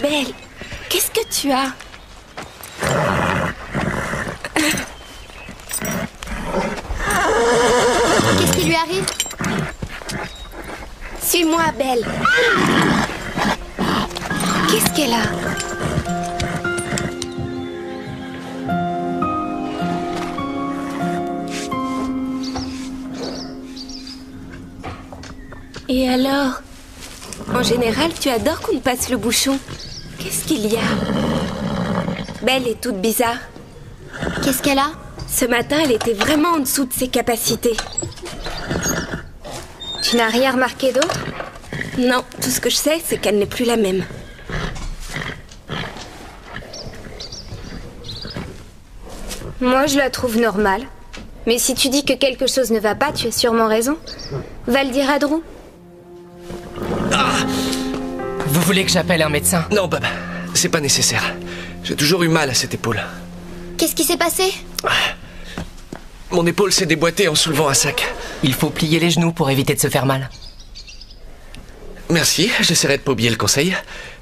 Belle, qu'est-ce que tu as? Qu'est-ce qui lui arrive? Suis-moi, Belle. Qu'est-ce qu'elle a? Et alors? En général, tu adores qu'on te passe le bouchon. Qu'est-ce qu'il y a? Belle est toute bizarre. Qu'est-ce qu'elle a? Ce matin, elle était vraiment en dessous de ses capacités. Tu n'as rien remarqué d'autre? Non, tout ce que je sais, c'est qu'elle n'est plus la même. Moi, je la trouve normale. Mais si tu dis que quelque chose ne va pas, tu as sûrement raison. Va le dire à Drew. Vous voulez que j'appelle un médecin? Non, Bob, c'est pas nécessaire. J'ai toujours eu mal à cette épaule. Qu'est-ce qui s'est passé? Mon épaule s'est déboîtée en soulevant un sac. Il faut plier les genoux pour éviter de se faire mal. Merci, j'essaierai de pas oublier le conseil.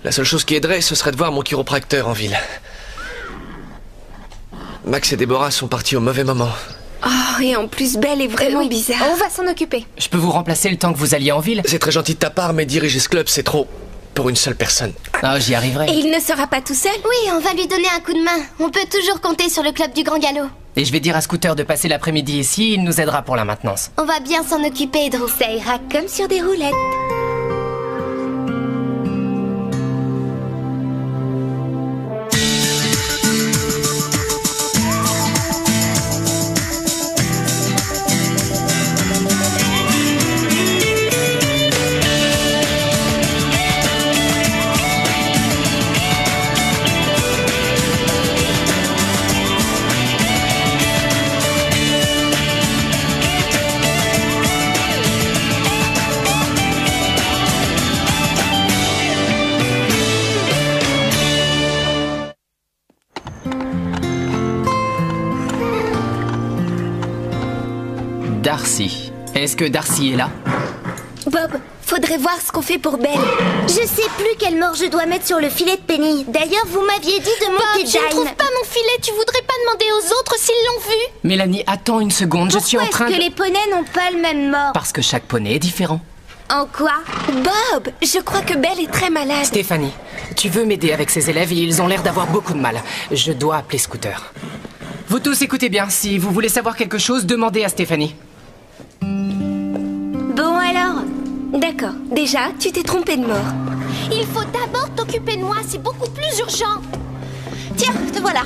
La seule chose qui aiderait, ce serait de voir mon chiropracteur en ville. Max et Déborah sont partis au mauvais moment. Oh, et en plus, Belle est vraiment Oui, bizarre. on va s'en occuper. Je peux vous remplacer le temps que vous alliez en ville? C'est très gentil de ta part, mais diriger ce club, c'est trop pour une seule personne. Ah, j'y arriverai. Et il ne sera pas tout seul? Oui, on va lui donner un coup de main. On peut toujours compter sur le club du Grand Galop. Et je vais dire à Scooter de passer l'après-midi ici, il nous aidera pour la maintenance. On va bien s'en occuper, Drew. Ça ira comme sur des roulettes. Darcy. Est-ce que Darcy est là? Bob, faudrait voir ce qu'on fait pour Belle. Je sais plus quelle mort je dois mettre sur le filet de Penny. D'ailleurs, vous m'aviez dit de monter Je ne trouve pas mon filet, tu voudrais pas demander aux autres s'ils l'ont vu? Mélanie, attends une seconde, je suis en train Pourquoi est-ce de... que les poneys n'ont pas le même mort? Parce que chaque poney est différent. En quoi? Bob, je crois que Belle est très malade. Stéphanie, tu veux m'aider avec ces élèves et ils ont l'air d'avoir beaucoup de mal. Je dois appeler Scooter. Vous tous écoutez bien, si vous voulez savoir quelque chose, demandez à Stéphanie. Bon alors? D'accord, déjà, tu t'es trompé de mort. Il faut d'abord t'occuper de moi, c'est beaucoup plus urgent. Tiens, te voilà.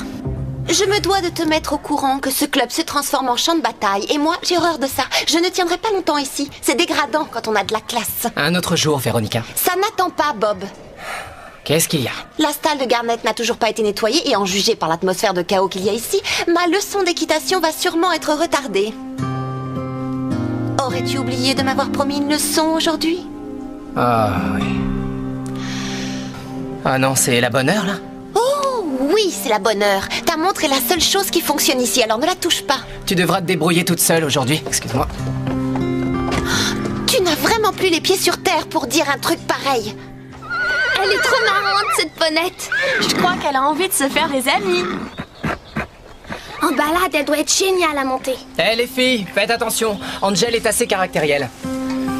Je me dois de te mettre au courant que ce club se transforme en champ de bataille. Et moi, j'ai horreur de ça. Je ne tiendrai pas longtemps ici. C'est dégradant quand on a de la classe. Un autre jour, Véronica. Ça n'attend pas, Bob. Qu'est-ce qu'il y a? La stalle de Garnet n'a toujours pas été nettoyée et en juger par l'atmosphère de chaos qu'il y a ici, ma leçon d'équitation va sûrement être retardée. Aurais-tu oublié de m'avoir promis une leçon aujourd'hui? Ah oui. Ah non, c'est la bonne heure là? Oh oui, c'est la bonne heure. Ta montre est la seule chose qui fonctionne ici, alors ne la touche pas. Tu devras te débrouiller toute seule aujourd'hui, excuse-moi. Tu n'as vraiment plus les pieds sur terre pour dire un truc pareil. Elle est trop marrante, cette ponette. Je crois qu'elle a envie de se faire des amis. En balade, elle doit être géniale à monter. Eh les filles, faites attention, Angel est assez caractérielle.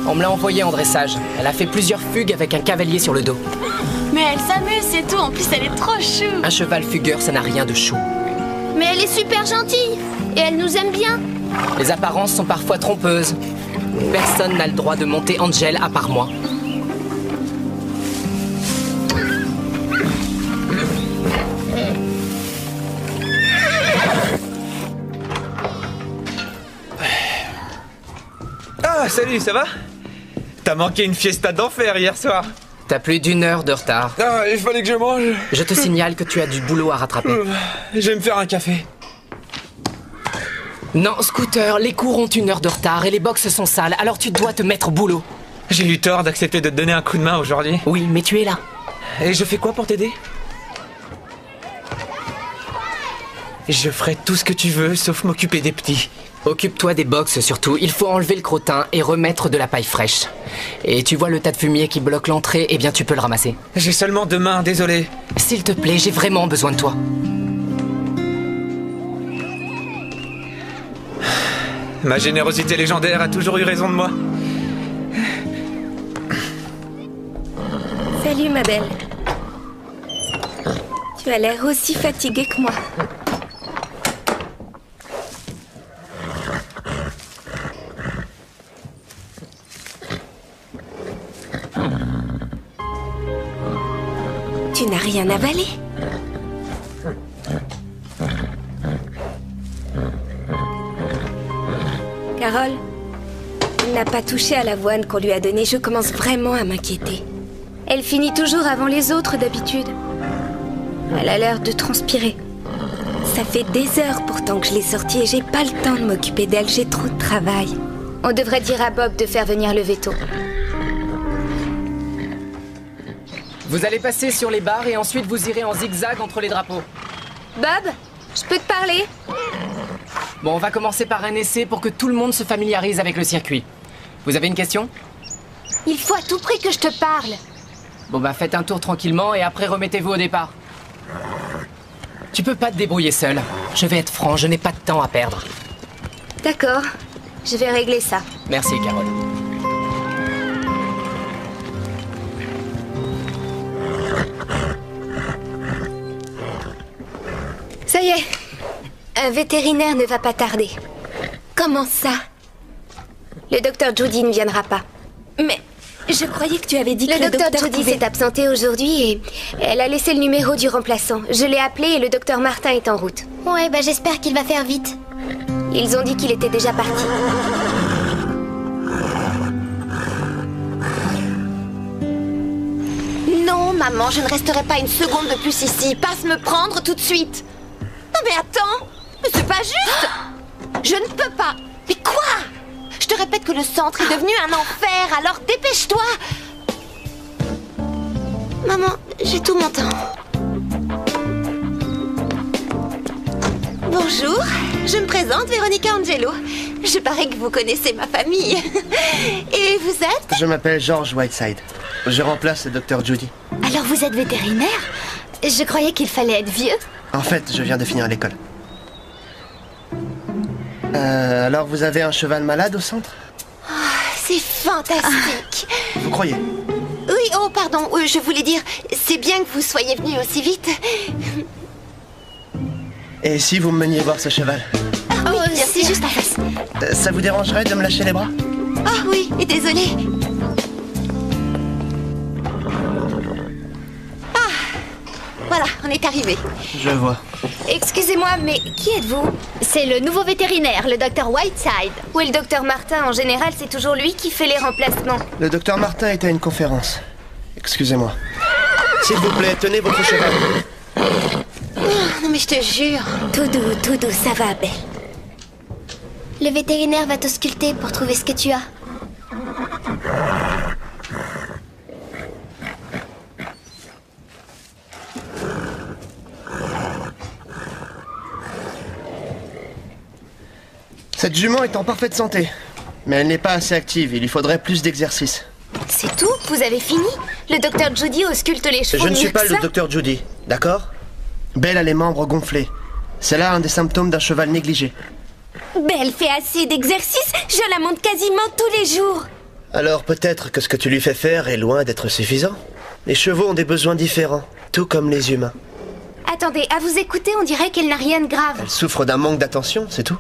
On me l'a envoyée en dressage. Elle a fait plusieurs fugues avec un cavalier sur le dos. Mais elle s'amuse, c'est tout. En plus, elle est trop chou. Un cheval fugueur, ça n'a rien de chou. Mais elle est super gentille. Et elle nous aime bien. Les apparences sont parfois trompeuses. Personne n'a le droit de monter Angel à part moi. Ah, salut, ça va? T'as manqué une fiesta d'enfer hier soir. T'as plus d'une heure de retard. Ah, il fallait que je mange. Je te signale que tu as du boulot à rattraper. Je vais me faire un café. Non, Scooter, les cours ont une heure de retard et les box sont sales, alors tu dois te mettre au boulot. J'ai eu tort d'accepter de te donner un coup de main aujourd'hui. Oui, mais tu es là. Et je fais quoi pour t'aider? Je ferai tout ce que tu veux, sauf m'occuper des petits. Occupe-toi des box surtout. Il faut enlever le crottin et remettre de la paille fraîche. Et tu vois le tas de fumier qui bloque l'entrée, eh bien tu peux le ramasser. J'ai seulement 2 mains, désolé. S'il te plaît, j'ai vraiment besoin de toi. Ma générosité légendaire a toujours eu raison de moi. Salut ma belle. Tu as l'air aussi fatiguée que moi. Tu n'as rien avalé. Carole, il n'a pas touché à l'avoine qu'on lui a donnée. Je commence vraiment à m'inquiéter. Elle finit toujours avant les autres d'habitude. Elle a l'air de transpirer. Ça fait des heures pourtant que je l'ai sortie et j'ai pas le temps de m'occuper d'elle. J'ai trop de travail. On devrait dire à Bob de faire venir le veto. Vous allez passer sur les barres et ensuite vous irez en zigzag entre les drapeaux. Bob, je peux te parler? Bon, on va commencer par un essai pour que tout le monde se familiarise avec le circuit. Vous avez une question? Il faut à tout prix que je te parle. Bon bah faites un tour tranquillement et après remettez-vous au départ. Tu peux pas te débrouiller seul. Je vais être franc, je n'ai pas de temps à perdre. D'accord, je vais régler ça. Merci Carole. Ça y est, un vétérinaire ne va pas tarder. Comment ça? Le docteur Judy ne viendra pas. Mais je croyais que tu avais dit que Le docteur Judy s'est absenté aujourd'hui et elle a laissé le numéro du remplaçant. Je l'ai appelé et le docteur Martin est en route. Ouais, bah j'espère qu'il va faire vite. Ils ont dit qu'il était déjà parti. Non, maman, je ne resterai pas une seconde de plus ici. Passe me prendre tout de suite. Non mais attends, mais c'est pas juste. Je ne peux pas. Mais quoi? Je te répète que le centre est devenu un enfer, alors dépêche-toi. Maman, j'ai tout mon temps. Bonjour, je me présente, Véronica Angelo. Je parie que vous connaissez ma famille. Et vous êtes? Je m'appelle George Whiteside. Je remplace le docteur Judy. Alors vous êtes vétérinaire? Je croyais qu'il fallait être vieux. En fait, je viens de finir l'école. Alors vous avez un cheval malade au centre? C'est fantastique. Vous croyez? Oui, oh pardon, je voulais dire, c'est bien que vous soyez venu aussi vite. Et si vous me meniez voir ce cheval? Ah oui, bien c'est sûr. juste en face. Ça vous dérangerait de me lâcher les bras? Ah oui, et désolée. Ah, voilà, on est arrivé. Je vois. Excusez-moi, mais qui êtes-vous? C'est le nouveau vétérinaire, le docteur Whiteside. Où est le docteur Martin? En général, c'est toujours lui qui fait les remplacements. Le docteur Martin est à une conférence. Excusez-moi. S'il vous plaît, tenez votre cheval. Non mais je te jure. Tout doux, ça va, belle. Le vétérinaire va t'ausculter pour trouver ce que tu as. Cette jument est en parfaite santé. Mais elle n'est pas assez active, il lui faudrait plus d'exercice. C'est tout? Vous avez fini? Le docteur Judy ausculte les chevaux Je ne suis mieux pas que le ça? docteur Judy, d'accord? Belle a les membres gonflés. C'est là un des symptômes d'un cheval négligé. Belle fait assez d'exercice. Je la monte quasiment tous les jours. Alors peut-être que ce que tu lui fais faire est loin d'être suffisant. Les chevaux ont des besoins différents, tout comme les humains. Attendez, à vous écouter, on dirait qu'elle n'a rien de grave. Elle souffre d'un manque d'attention, c'est tout.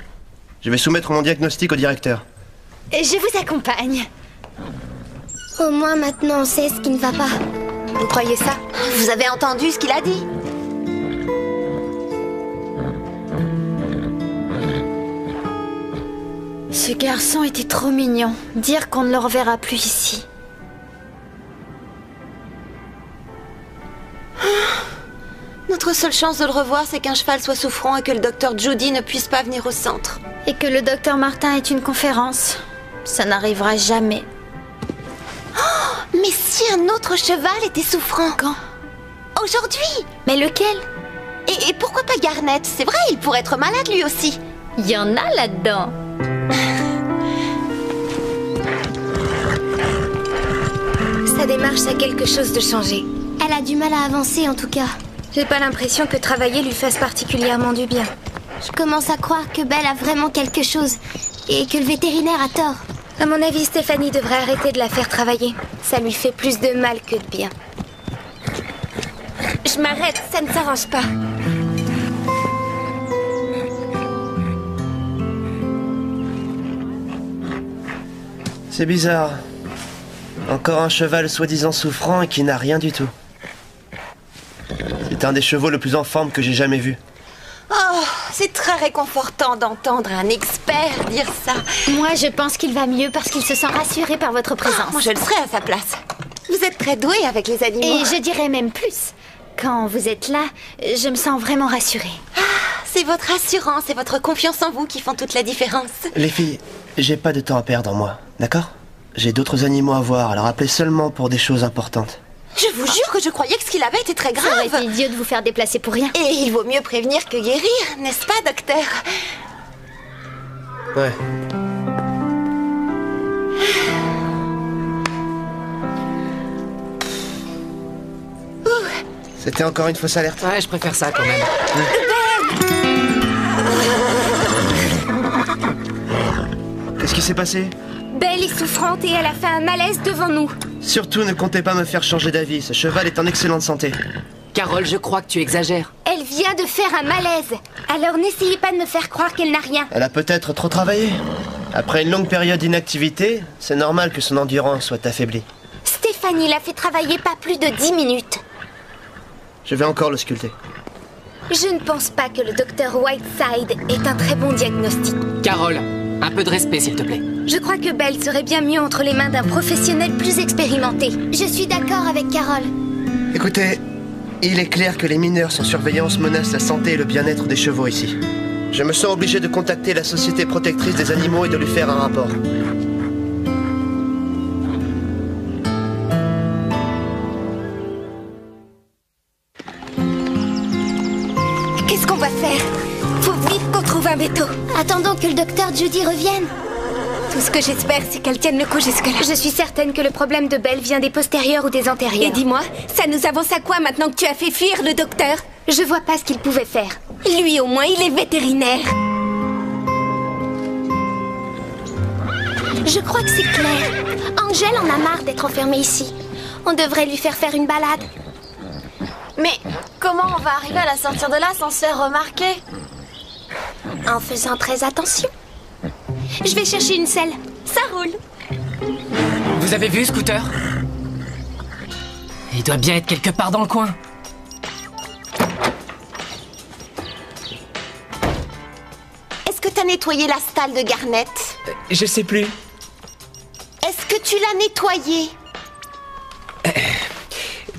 Je vais soumettre mon diagnostic au directeur. Je vous accompagne. Au moins maintenant on sait ce qui ne va pas. Vous croyez ça? Vous avez entendu ce qu'il a dit? Ce garçon était trop mignon. Dire qu'on ne le reverra plus ici. Notre seule chance de le revoir, c'est qu'un cheval soit souffrant et que le docteur Judy ne puisse pas venir au centre. Et que le docteur Martin ait une conférence. Ça n'arrivera jamais. Mais si un autre cheval était souffrant? Quand? Aujourd'hui! Mais lequel? Et pourquoi pas Garnet? C'est vrai, il pourrait être malade lui aussi. Il y en a là-dedans. démarche a quelque chose de changé. Elle a du mal à avancer en tout cas. J'ai pas l'impression que travailler lui fasse particulièrement du bien. Je commence à croire que Belle a vraiment quelque chose et que le vétérinaire a tort. À mon avis, Stéphanie devrait arrêter de la faire travailler. Ça lui fait plus de mal que de bien. Je m'arrête, ça ne s'arrange pas. C'est bizarre. Encore un cheval soi-disant souffrant et qui n'a rien du tout. C'est un des chevaux le plus en forme que j'ai jamais vu. Oh, c'est très réconfortant d'entendre un expert dire ça. Moi, je pense qu'il va mieux parce qu'il se sent rassuré par votre présence. Moi, je le serais à sa place. Vous êtes très doué avec les animaux. Et je dirais même plus. Quand vous êtes là, je me sens vraiment rassurée. Ah, c'est votre assurance et votre confiance en vous qui font toute la différence. Les filles, j'ai pas de temps à perdre, moi. D'accord? J'ai d'autres animaux à voir, alors appelez seulement pour des choses importantes. Je vous jure que je croyais que ce qu'il avait était très grave. Ça aurait été idiot de vous faire déplacer pour rien. Et il vaut mieux prévenir que guérir, n'est-ce pas, docteur? Ouais. C'était encore une fausse alerte. Ouais, je préfère ça quand même. Qu'est-ce qui s'est passé? Belle est souffrante et elle a fait un malaise devant nous. Surtout ne comptez pas me faire changer d'avis, ce cheval est en excellente santé. Carole, je crois que tu exagères. Elle vient de faire un malaise. Alors n'essayez pas de me faire croire qu'elle n'a rien. Elle a peut-être trop travaillé. Après une longue période d'inactivité, c'est normal que son endurance soit affaiblie. Stéphanie l'a fait travailler pas plus de 10 minutes. Je vais encore le sculpter. Je ne pense pas que le docteur Whiteside ait un très bon diagnostic. Carole, un peu de respect s'il te plaît. Je crois que Belle serait bien mieux entre les mains d'un professionnel plus expérimenté. Je suis d'accord avec Carole. Écoutez, il est clair que les mineurs sans surveillance menacent la santé et le bien-être des chevaux ici. Je me sens obligé de contacter la Société protectrice des animaux et de lui faire un rapport. Qu'est-ce qu'on va faire? Faut vite qu'on trouve un veto. Attendons que le docteur Judy revienne. Tout ce que j'espère, c'est qu'elle tienne le coup jusque-là. Je suis certaine que le problème de Belle vient des postérieurs ou des antérieurs. Et dis-moi, ça nous avance à quoi maintenant que tu as fait fuir le docteur? Je vois pas ce qu'il pouvait faire. Lui, au moins, il est vétérinaire. Je crois que c'est clair. Angel en a marre d'être enfermée ici. On devrait lui faire une balade. Mais comment on va arriver à la sortir de là sans se faire remarquer? En faisant très attention. Je vais chercher une selle. Ça roule. Vous avez vu Scooter? Il doit bien être quelque part dans le coin. Est-ce que t'as nettoyé la stalle de Garnet? Je sais plus. Est-ce que tu l'as nettoyé?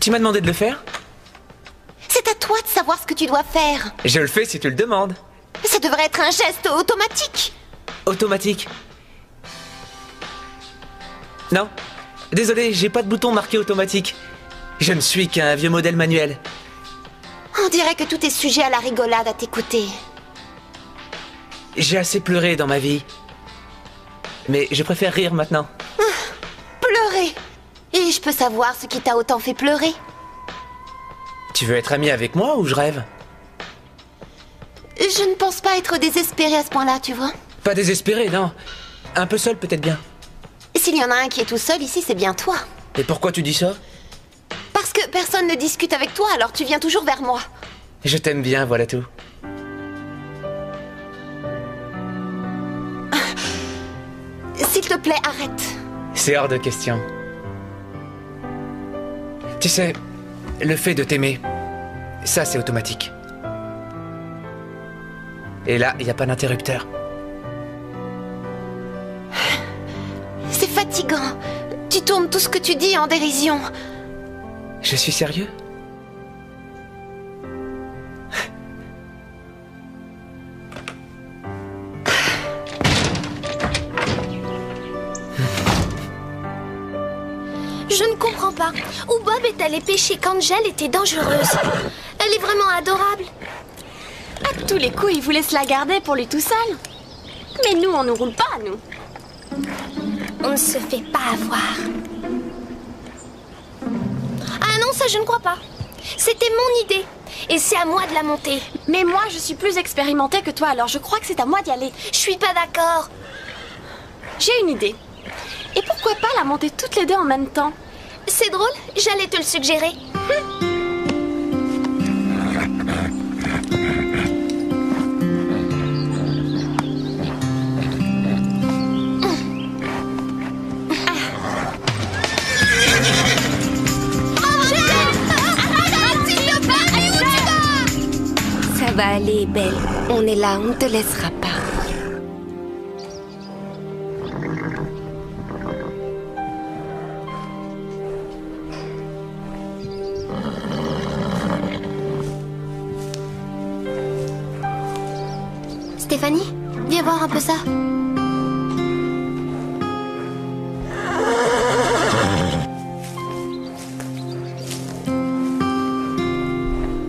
Tu m'as demandé de le faire? C'est à toi de savoir ce que tu dois faire. Je le fais si tu le demandes. Ça devrait être un geste automatique. Automatique. Non. Désolé, j'ai pas de bouton marqué automatique. Je ne suis qu'un vieux modèle manuel. On dirait que tout est sujet à la rigolade à t'écouter. J'ai assez pleuré dans ma vie. Mais je préfère rire maintenant. Pleurer. Et je peux savoir ce qui t'a autant fait pleurer? Tu veux être ami avec moi ou je rêve? Je ne pense pas être désespérée à ce point-là, tu vois. Pas désespéré, non. Un peu seul peut-être bien. S'il y en a un qui est tout seul ici, c'est bien toi. Et pourquoi tu dis ça? Parce que personne ne discute avec toi, alors tu viens toujours vers moi. Je t'aime bien, voilà tout. S'il te plaît, arrête. C'est hors de question. Tu sais, le fait de t'aimer, ça c'est automatique. Et là, il n'y a pas d'interrupteur. C'est fatigant. Tu tournes tout ce que tu dis en dérision. Je suis sérieux? Je ne comprends pas. Où Bob est allé pêcher qu'Angel était dangereuse. Elle est vraiment adorable. À tous les coups, il vous laisse la garder pour lui tout seul. Mais nous, on nous roule pas, nous. On ne se fait pas avoir. Ah non, ça je ne crois pas. C'était mon idée. Et c'est à moi de la monter. Mais moi, je suis plus expérimentée que toi, alors je crois que c'est à moi d'y aller. Je suis pas d'accord. J'ai une idée. Et pourquoi pas la monter toutes les deux en même temps? C'est drôle, j'allais te le suggérer. Ça va aller, Belle. On est là, on ne te laissera pas. Stéphanie, viens voir un peu ça.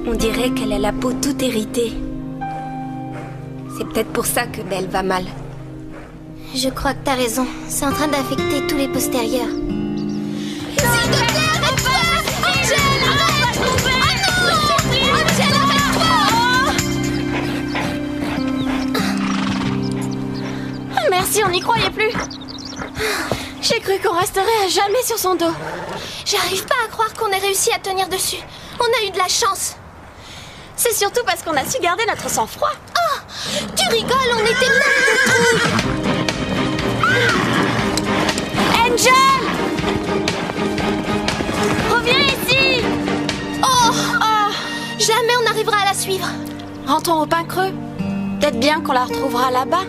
On dirait qu'elle a la peau toute héritée. C'est peut-être pour ça que Belle va mal. Je crois que t'as raison. C'est en train d'affecter tous les postérieurs. S'il te plaît, arrête-toi! Angel, arrête! Oh non! Angel, arrête-toi! Merci, on n'y croyait plus. J'ai cru qu'on resterait à jamais sur son dos. J'arrive pas à croire qu'on ait réussi à tenir dessus. On a eu de la chance. C'est surtout parce qu'on a su garder notre sang-froid. Oh! Tu rigoles, on était plein de trucs! Angel! Reviens ici! Oh! Jamais on n'arrivera à la suivre. Rentrons au pain creux. Peut-être bien qu'on la retrouvera là-bas.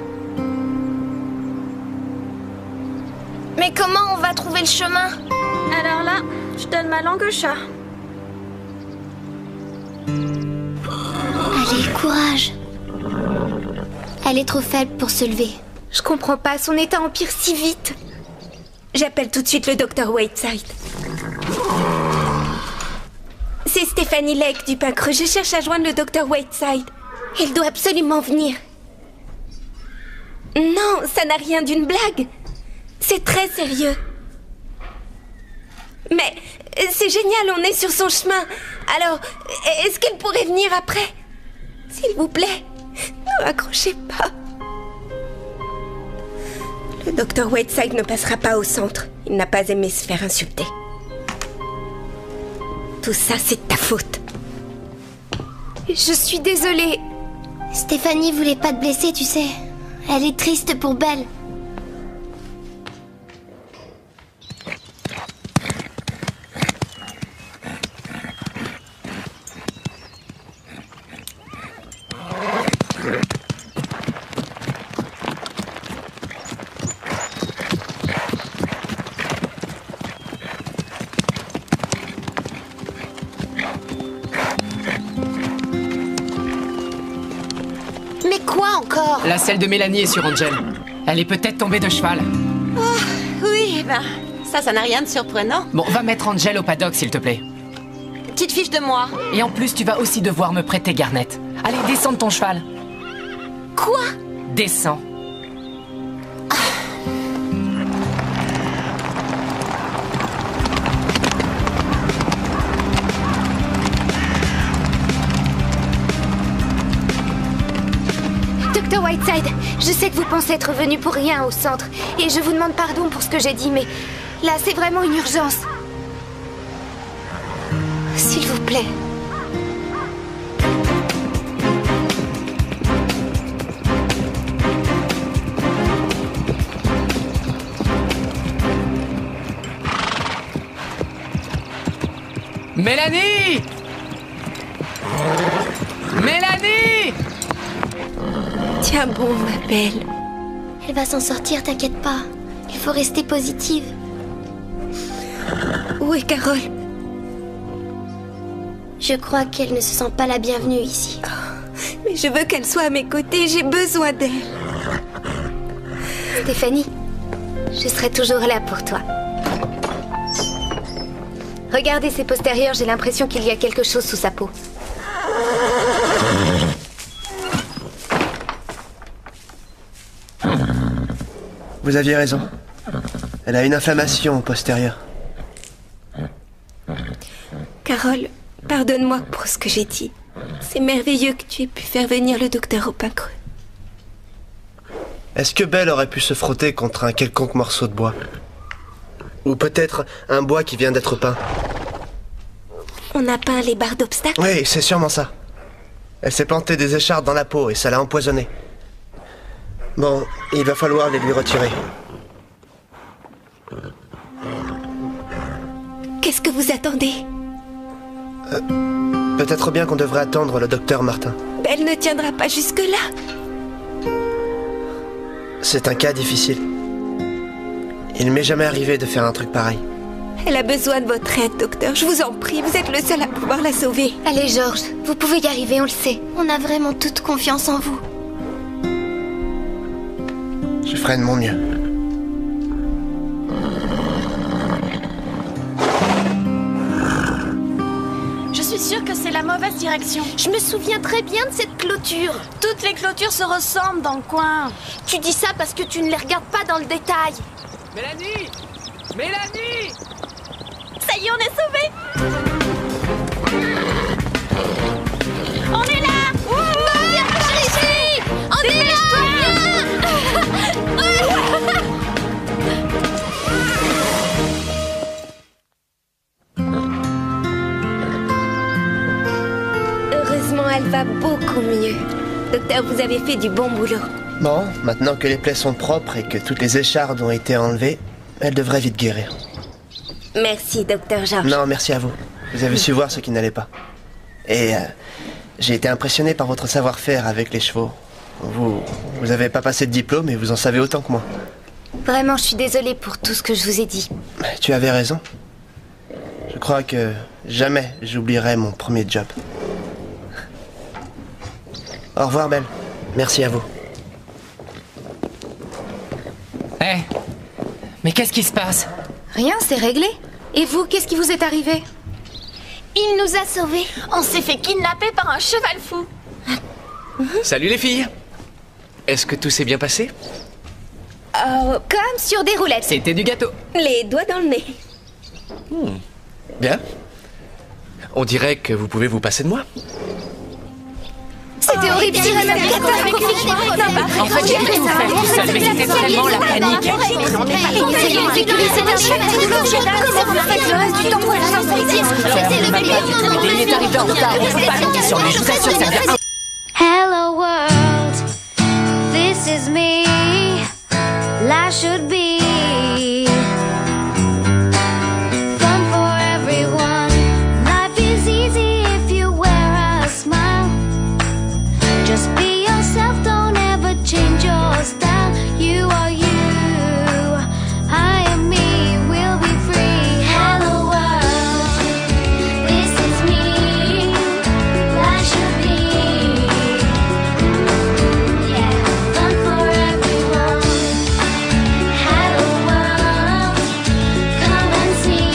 Mais comment on va trouver le chemin? Alors là, je donne ma langue au chat. Allez, courage. Elle est trop faible pour se lever. Je comprends pas, son état empire si vite. J'appelle tout de suite le docteur Whiteside. C'est Stéphanie Lake du Pain Creux. Je cherche à joindre le docteur Whiteside. Elle doit absolument venir. Non, ça n'a rien d'une blague. C'est très sérieux. Mais c'est génial, on est sur son chemin. Alors, est-ce qu'elle pourrait venir après? S'il vous plaît, ne raccrochez pas. Le docteur Whiteside ne passera pas au centre. Il n'a pas aimé se faire insulter. Tout ça, c'est de ta faute. Je suis désolée. Stéphanie voulait pas te blesser, tu sais. Elle est triste pour Belle. Mais quoi encore? La selle de Mélanie est sur Angel. Elle est peut-être tombée de cheval. Oui, ben, ça n'a rien de surprenant. Bon, va mettre Angel au paddock, s'il te plaît. Petite fiche de moi. Et en plus, tu vas aussi devoir me prêter Garnet. Allez, descends de ton cheval. Quoi? Descends. Dr. Whiteside, je sais que vous pensez être venu pour rien au centre. Et je vous demande pardon pour ce que j'ai dit, mais là, c'est vraiment une urgence. S'il vous plaît. Mélanie! Mélanie! Tiens bon, ma belle. Elle va s'en sortir, t'inquiète pas. Il faut rester positive. Où est Carole? Je crois qu'elle ne se sent pas la bienvenue ici. Mais je veux qu'elle soit à mes côtés, j'ai besoin d'elle. Stéphanie, je serai toujours là pour toi. Regardez ses postérieurs, j'ai l'impression qu'il y a quelque chose sous sa peau. Vous aviez raison. Elle a une inflammation postérieure. Carole, pardonne-moi pour ce que j'ai dit. C'est merveilleux que tu aies pu faire venir le docteur au pain creux. Est-ce que Belle aurait pu se frotter contre un quelconque morceau de bois? Ou peut-être un bois qui vient d'être peint? On a peint les barres d'obstacles? Oui, c'est sûrement ça. Elle s'est plantée des écharpes dans la peau et ça l'a empoisonnée. Bon, il va falloir les lui retirer. Qu'est-ce que vous attendez? Peut-être bien qu'on devrait attendre le docteur Martin. Belle ne tiendra pas jusque-là. C'est un cas difficile. Il m'est jamais arrivé de faire un truc pareil. Elle a besoin de votre aide, docteur. Je vous en prie, vous êtes le seul à pouvoir la sauver. Allez, Georges, vous pouvez y arriver, on le sait. On a vraiment toute confiance en vous. Je ferai de mon mieux. Je suis sûre que c'est la mauvaise direction. Je me souviens très bien de cette clôture. Toutes les clôtures se ressemblent dans le coin. Tu dis ça parce que tu ne les regardes pas dans le détail. Mélanie! Mélanie! Ça y est, on est sauvés. On est là. Viens par ici. On est là. Heureusement, elle va beaucoup mieux. Docteur, vous avez fait du bon boulot. Bon, maintenant que les plaies sont propres et que toutes les échardes ont été enlevées, elle devrait vite guérir. Merci, docteur Georges. Non, merci à vous. Vous avez su voir ce qui n'allait pas. Et j'ai été impressionné par votre savoir-faire avec les chevaux. Vous avez pas passé de diplôme et vous en savez autant que moi. Vraiment, je suis désolée pour tout ce que je vous ai dit. Tu avais raison. Je crois que jamais j'oublierai mon premier job. Au revoir, Belle. Merci à vous. Hé! Mais qu'est-ce qui se passe? Rien, c'est réglé. Et vous, qu'est-ce qui vous est arrivé? Il nous a sauvés. On s'est fait kidnapper par un cheval fou. Salut les filles! Est-ce que tout s'est bien passé? Oh, Comme sur des roulettes. C'était du gâteau. les doigts dans le nez. Bien. On dirait que vous pouvez vous passer de moi. C'était horrible, je dirais même En fait, j'ai tout fait tout seul, mais c'était vraiment la panique. Il est arrivé en retard, on peut pas compter sur lui, je vous assure, ça vient. Hello world, this is me. Life should be fun for everyone. Life is easy if you wear a smile. Just be yourself, don't ever change your style. You are you, I am me, we'll be free. Hello world, this is me. Life should be, yeah, fun for everyone. Hello world, come and see.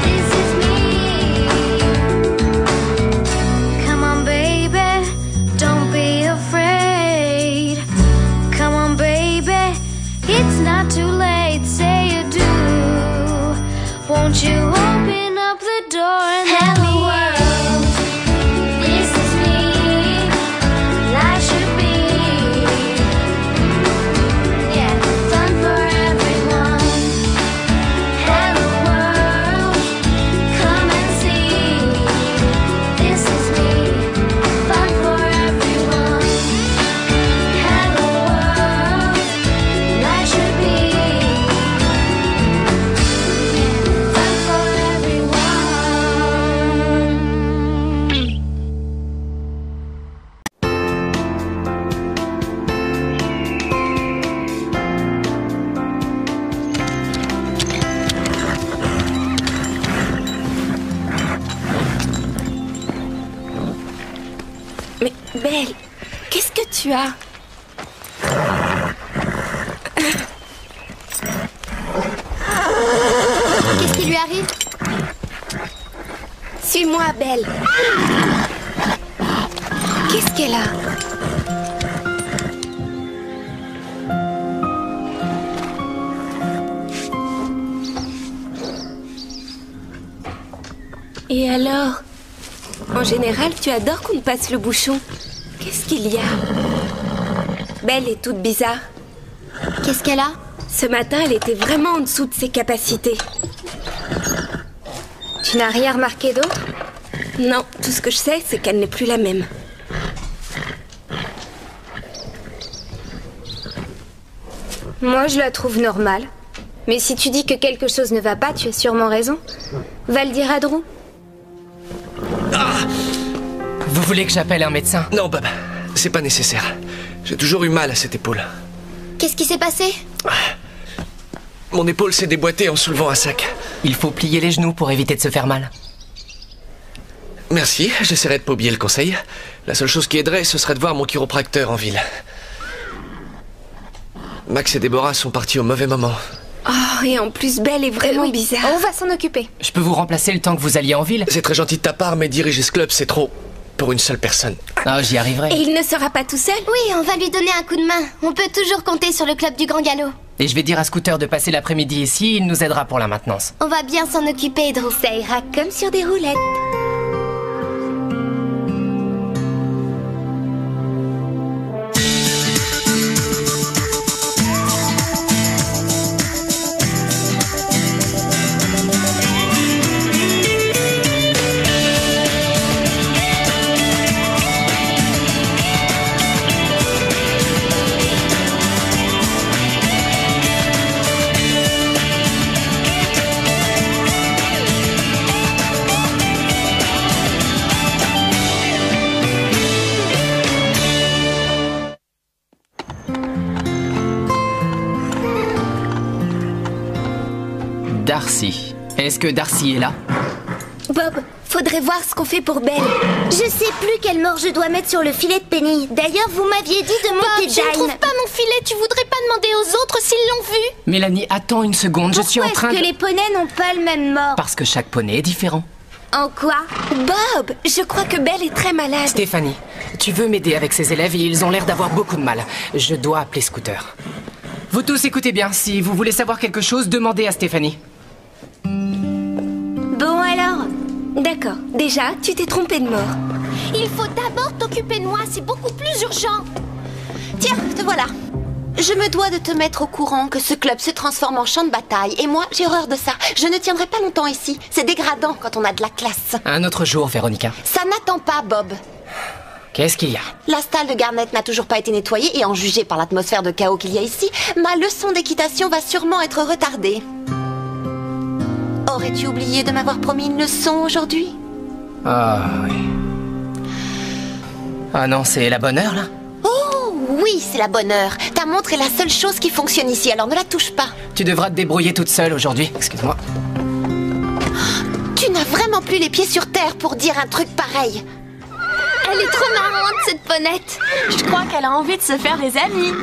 This is me. Come on, baby, don't be afraid. Come on, baby, it's not too late. Say you do. Won't you open up the door and let me in? This is me. Life should be, yeah, fun for everyone. Hello world, come and see. This is me, fun for everyone. Hello world, life should be, fun for everyone. Mais Belle, qu'est-ce que tu as? Qu'est-ce qui lui arrive? Suis-moi, Belle. Qu'est-ce qu'elle a? Et alors? En général, tu adores qu'on te passe le bouchon. Qu'est-ce qu'il y a? Belle est toute bizarre. Qu'est-ce qu'elle a? Ce matin, elle était vraiment en dessous de ses capacités. Tu n'as rien remarqué d'autre? Non, tout ce que je sais, c'est qu'elle n'est plus la même. Moi, je la trouve normale. Mais si tu dis que quelque chose ne va pas, tu as sûrement raison. Va le dire à Drew. Vous voulez que j'appelle un médecin? Non, Bob, c'est pas nécessaire. J'ai toujours eu mal à cette épaule. Qu'est-ce qui s'est passé? Mon épaule s'est déboîtée en soulevant un sac. Il faut plier les genoux pour éviter de se faire mal. Merci, j'essaierai de pas oublier le conseil. La seule chose qui aiderait, ce serait de voir mon chiropracteur en ville. Max et Déborah sont partis au mauvais moment. Oh, et en plus, Belle est vraiment bizarre. On va s'en occuper. Je peux vous remplacer le temps que vous alliez en ville? C'est très gentil de ta part, mais diriger ce club, c'est trop pour une seule personne. Ah, j'y arriverai. Et il ne sera pas tout seul? Oui, on va lui donner un coup de main. On peut toujours compter sur le club du Grand Galop. Et je vais dire à Scooter de passer l'après-midi ici, il nous aidera pour la maintenance. On va bien s'en occuper, Drew. Ça ira comme sur des roulettes. Darcy. Est-ce que Darcy est là? Bob, faudrait voir ce qu'on fait pour Belle. Je sais plus quelle mort je dois mettre sur le filet de Penny. D'ailleurs, vous m'aviez dit de monter Bob, je ne trouve pas mon filet. Tu voudrais pas demander aux autres s'ils l'ont vu? Mélanie, attends une seconde, je suis en train Pourquoi de... est-ce que les poneys n'ont pas le même mort? Parce que chaque poney est différent. En quoi? Bob, je crois que Belle est très malade. Stéphanie, tu veux m'aider avec ces élèves et ils ont l'air d'avoir beaucoup de mal. Je dois appeler Scooter. Vous tous écoutez bien, si vous voulez savoir quelque chose, demandez à Stéphanie. Bon alors? D'accord. Déjà, tu t'es trompé de mort. Il faut d'abord t'occuper de moi, c'est beaucoup plus urgent. Tiens, te voilà. Je me dois de te mettre au courant que ce club se transforme en champ de bataille. Et moi, j'ai horreur de ça. Je ne tiendrai pas longtemps ici. C'est dégradant quand on a de la classe. Un autre jour, Véronica. Ça n'attend pas, Bob. Qu'est-ce qu'il y a? La stalle de Garnet n'a toujours pas été nettoyée et en juger par l'atmosphère de chaos qu'il y a ici, ma leçon d'équitation va sûrement être retardée. Aurais-tu oublié de m'avoir promis une leçon aujourd'hui? Ah oui. Ah non, c'est la bonne heure là? Oh oui, c'est la bonne heure. Ta montre est la seule chose qui fonctionne ici, alors ne la touche pas. Tu devras te débrouiller toute seule aujourd'hui. Excuse-moi. Tu n'as vraiment plus les pieds sur terre pour dire un truc pareil. Elle est trop marrante, cette ponette. Je crois qu'elle a envie de se faire des amis.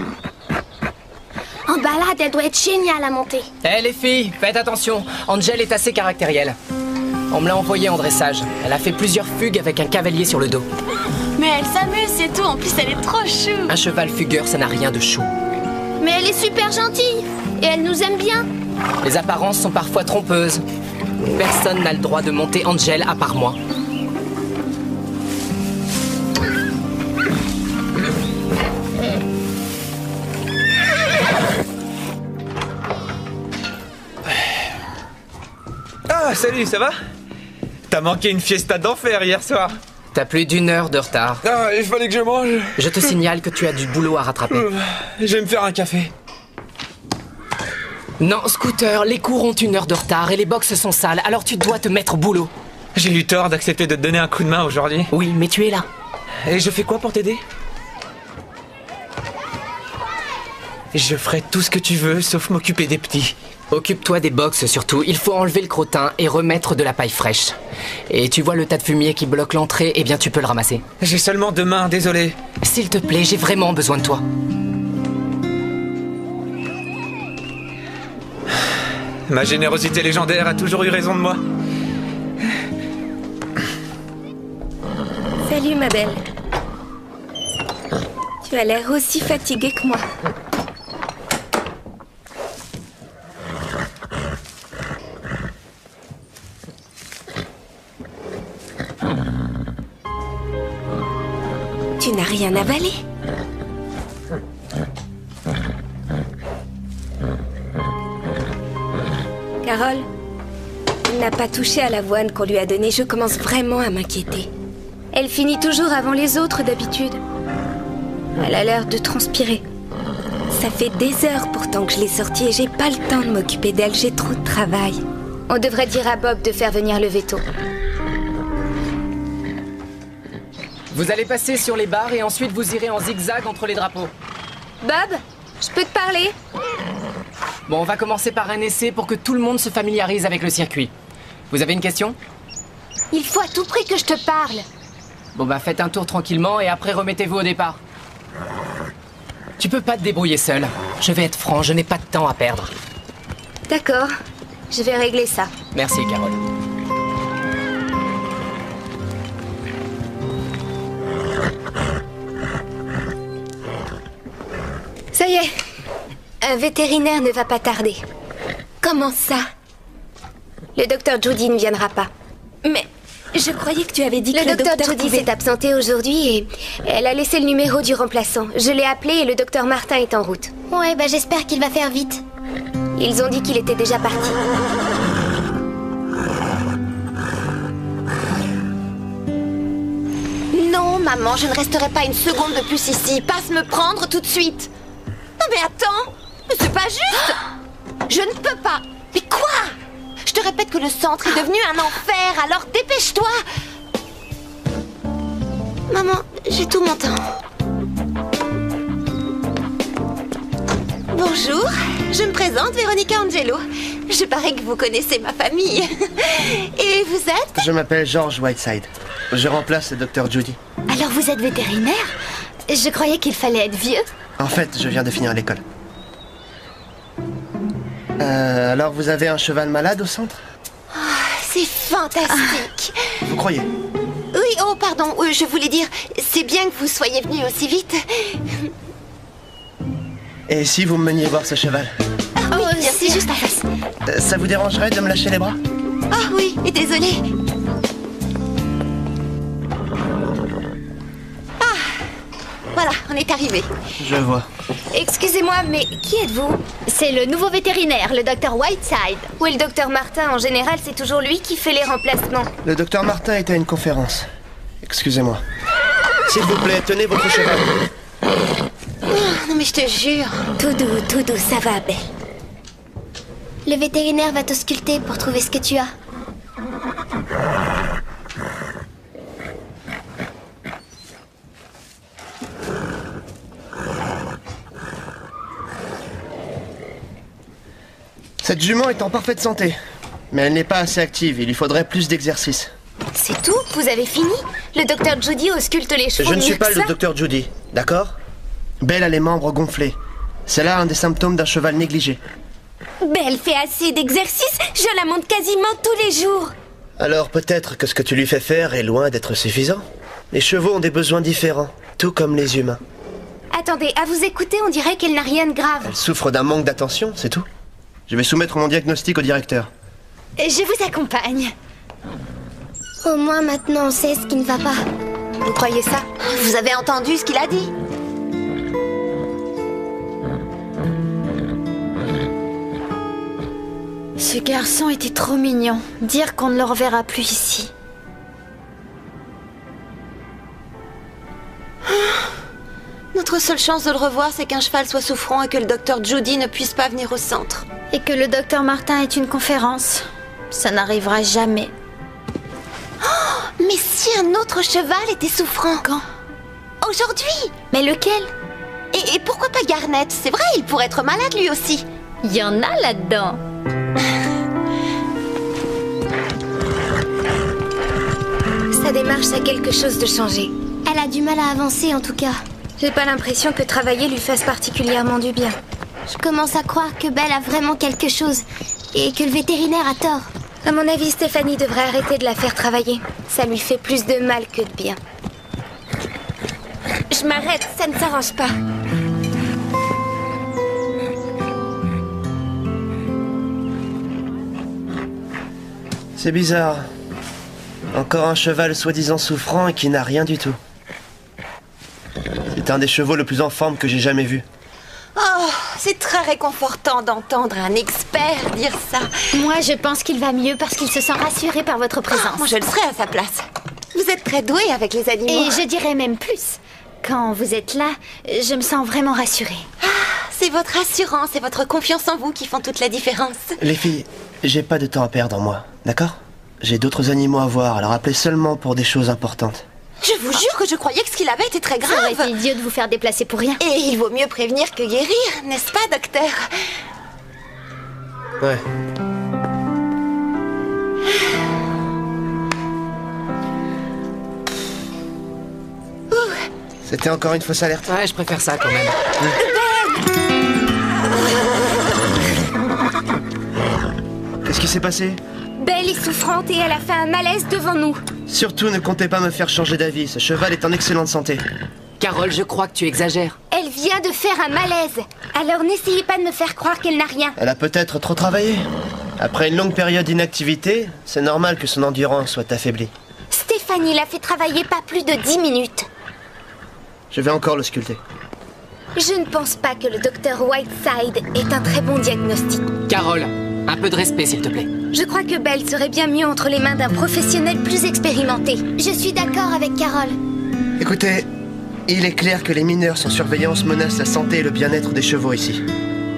En balade, elle doit être géniale à monter. Eh les filles, faites attention. Angel est assez caractérielle. On me l'a envoyée en dressage. Elle a fait plusieurs fugues avec un cavalier sur le dos. Mais elle s'amuse, c'est tout. En plus, elle est trop chou. Un cheval fugueur, ça n'a rien de chou. Mais elle est super gentille. Et elle nous aime bien. Les apparences sont parfois trompeuses. Personne n'a le droit de monter Angel à part moi. Ah, salut, ça va? T'as manqué une fiesta d'enfer hier soir. T'as plus d'1 heure de retard. Ah, il fallait que je mange. Je te signale que tu as du boulot à rattraper. Je vais me faire un café. Non, Scooter, les cours ont 1 heure de retard et les box sont sales, alors tu dois te mettre au boulot. J'ai eu tort d'accepter de te donner un coup de main aujourd'hui. Oui, mais tu es là. Et je fais quoi pour t'aider? Je ferai tout ce que tu veux, sauf m'occuper des petits. Occupe-toi des box surtout, il faut enlever le crottin et remettre de la paille fraîche. Et tu vois le tas de fumier qui bloque l'entrée, eh bien tu peux le ramasser. J'ai seulement 2 mains, désolé. S'il te plaît, j'ai vraiment besoin de toi. Ma générosité légendaire a toujours eu raison de moi. Salut ma belle. Tu as l'air aussi fatiguée que moi. Tu n'as rien avalé. Carole, il n'a pas touché à l'avoine qu'on lui a donnée. Je commence vraiment à m'inquiéter. Elle finit toujours avant les autres d'habitude. Elle a l'air de transpirer. Ça fait des heures pourtant que je l'ai sortie et j'ai pas le temps de m'occuper d'elle. J'ai trop de travail. On devrait dire à Bob de faire venir le veto. Vous allez passer sur les barres et ensuite vous irez en zigzag entre les drapeaux. Bob, je peux te parler? Bon, on va commencer par un essai pour que tout le monde se familiarise avec le circuit. Vous avez une question? Il faut à tout prix que je te parle. Bon bah faites un tour tranquillement et après remettez-vous au départ. Tu peux pas te débrouiller seul. Je vais être franc, je n'ai pas de temps à perdre. D'accord, je vais régler ça. Merci, Carole. Ça y est, un vétérinaire ne va pas tarder. Comment ça? Le docteur Judy ne viendra pas. Mais je croyais que tu avais dit que Le docteur Judy pouvait... s'est absenté aujourd'hui et elle a laissé le numéro du remplaçant. Je l'ai appelé et le docteur Martin est en route. Ouais, bah j'espère qu'il va faire vite. Ils ont dit qu'il était déjà parti. Non, maman, je ne resterai pas une seconde de plus ici. Passe me prendre tout de suite. Non mais attends, mais c'est pas juste. Je ne peux pas. Mais quoi? Je te répète que le centre est devenu un enfer, alors dépêche-toi. Maman, j'ai tout mon temps. Bonjour, je me présente, Véronica Angelo. Je parie que vous connaissez ma famille. Et vous êtes? Je m'appelle George Whiteside. Je remplace le docteur Judy. Alors vous êtes vétérinaire? Je croyais qu'il fallait être vieux. En fait, je viens de finir l'école. Alors vous avez un cheval malade au centre? C'est fantastique. Vous croyez? Oui, oh pardon, je voulais dire, c'est bien que vous soyez venu aussi vite. Et si vous me meniez voir ce cheval? Ah oui, bien c'est sûr. juste en face. Ça vous dérangerait de me lâcher les bras? Ah oui, et désolée. Ah, voilà, on est arrivé. Je vois. Excusez-moi, mais qui êtes-vous? C'est le nouveau vétérinaire, le docteur Whiteside. Oui, le docteur Martin, en général, c'est toujours lui qui fait les remplacements. Le docteur Martin est à une conférence. Excusez-moi. S'il vous plaît, tenez votre cheval. Non mais je te jure. Tout doux, ça va, Belle. Le vétérinaire va t'ausculter pour trouver ce que tu as. Cette jument est en parfaite santé. Mais elle n'est pas assez active, il lui faudrait plus d'exercice. C'est tout? Vous avez fini? Le docteur Judy ausculte les chevaux. Je ne suis mieux pas que le ça? docteur Judy, d'accord? Belle a les membres gonflés. C'est là un des symptômes d'un cheval négligé. Belle fait assez d'exercice. Je la monte quasiment tous les jours. Alors peut-être que ce que tu lui fais faire est loin d'être suffisant. Les chevaux ont des besoins différents, tout comme les humains. Attendez, à vous écouter, on dirait qu'elle n'a rien de grave. Elle souffre d'un manque d'attention, c'est tout. Je vais soumettre mon diagnostic au directeur. Je vous accompagne. Au moins maintenant on sait ce qui ne va pas. Vous croyez ça? Vous avez entendu ce qu'il a dit? Ce garçon était trop mignon. Dire qu'on ne le reverra plus ici. Notre seule chance de le revoir, c'est qu'un cheval soit souffrant et que le docteur Judy ne puisse pas venir au centre. Et que le docteur Martin ait une conférence. Ça n'arrivera jamais. Mais si un autre cheval était souffrant? Quand? Aujourd'hui. Mais lequel? Et pourquoi pas Garnet? C'est vrai, il pourrait être malade lui aussi. Il y en a là-dedans. Sa démarche a quelque chose de changé. Elle a du mal à avancer en tout cas. J'ai pas l'impression que travailler lui fasse particulièrement du bien. Je commence à croire que Belle a vraiment quelque chose. Et que le vétérinaire a tort. À mon avis, Stéphanie devrait arrêter de la faire travailler. Ça lui fait plus de mal que de bien. Je m'arrête, ça ne s'arrange pas. C'est bizarre. Encore un cheval soi-disant souffrant et qui n'a rien du tout. C'est un des chevaux le plus en forme que j'ai jamais vu. Oh, c'est très réconfortant d'entendre un expert dire ça. Moi, je pense qu'il va mieux parce qu'il se sent rassuré par votre présence. Moi, je le serais à sa place. Vous êtes très doué avec les animaux. Et je dirais même plus. Quand vous êtes là, je me sens vraiment rassurée. C'est votre assurance et votre confiance en vous qui font toute la différence. Les filles, j'ai pas de temps à perdre en moi, d'accord? J'ai d'autres animaux à voir, alors appelez seulement pour des choses importantes. Je vous jure que je croyais que ce qu'il avait était très grave. Ça aurait été idiot de vous faire déplacer pour rien. Et il vaut mieux prévenir que guérir, n'est-ce pas, docteur? Ouais. C'était encore une fausse alerte. Ouais, je préfère ça quand même. Qu'est-ce qui s'est passé? Belle est souffrante et elle a fait un malaise devant nous. Surtout ne comptez pas me faire changer d'avis, ce cheval est en excellente santé. Carole, je crois que tu exagères. Elle vient de faire un malaise. Alors n'essayez pas de me faire croire qu'elle n'a rien. Elle a peut-être trop travaillé. Après une longue période d'inactivité, c'est normal que son endurance soit affaiblie. Stéphanie l'a fait travailler pas plus de 10 minutes. Je vais encore le sculpter. Je ne pense pas que le docteur Whiteside ait un très bon diagnostic. Carole, un peu de respect s'il te plaît. Je crois que Belle serait bien mieux entre les mains d'un professionnel plus expérimenté. Je suis d'accord avec Carole. Écoutez, il est clair que les mineurs sans surveillance menacent la santé et le bien-être des chevaux ici.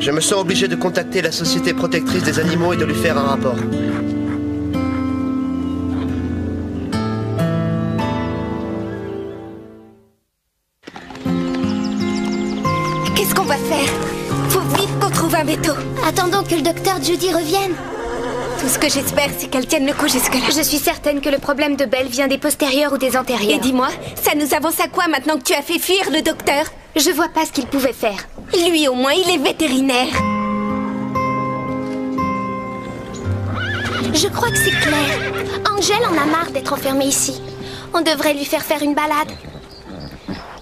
Je me sens obligé de contacter la Société protectrice des animaux et de lui faire un rapport. Qu'est-ce qu'on va faire? Faut vite qu'on trouve un veto. Attendons que le docteur Judy revienne. Tout ce que j'espère, c'est qu'elle tienne le coup jusque-là. Je suis certaine que le problème de Belle vient des postérieurs ou des antérieurs. Et dis-moi, ça nous avance à quoi maintenant que tu as fait fuir le docteur? Je vois pas ce qu'il pouvait faire. Lui au moins, il est vétérinaire. Je crois que c'est clair. Angèle en a marre d'être enfermée ici. On devrait lui faire une balade.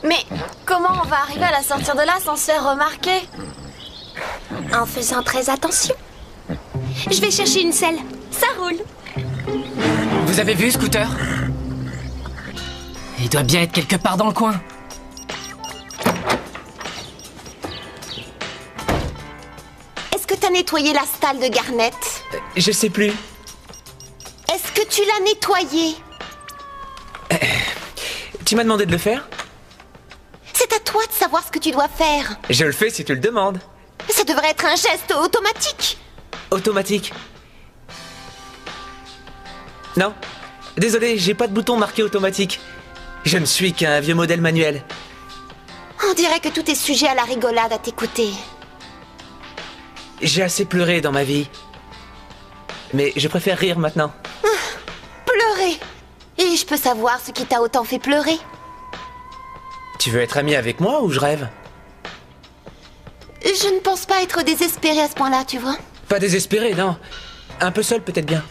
Mais comment on va arriver à la sortir de là sans se faire remarquer? En faisant très attention. Je vais chercher une selle. Ça roule. Vous avez vu, Scooter? Il doit bien être quelque part dans le coin. Est-ce que t'as nettoyé la stalle de Garnet? Je sais plus. Est-ce que tu l'as nettoyé? Tu m'as demandé de le faire? C'est à toi de savoir ce que tu dois faire. Je le fais si tu le demandes. Ça devrait être un geste automatique. Automatique. Non. Désolé, j'ai pas de bouton marqué automatique. Je ne suis qu'un vieux modèle manuel. On dirait que tout est sujet à la rigolade à t'écouter. J'ai assez pleuré dans ma vie. Mais je préfère rire maintenant. Pleurer. Et je peux savoir ce qui t'a autant fait pleurer? Tu veux être ami avec moi ou je rêve? Je ne pense pas être désespérée à ce point-là, tu vois. Pas désespéré, non. Un peu seul peut-être bien.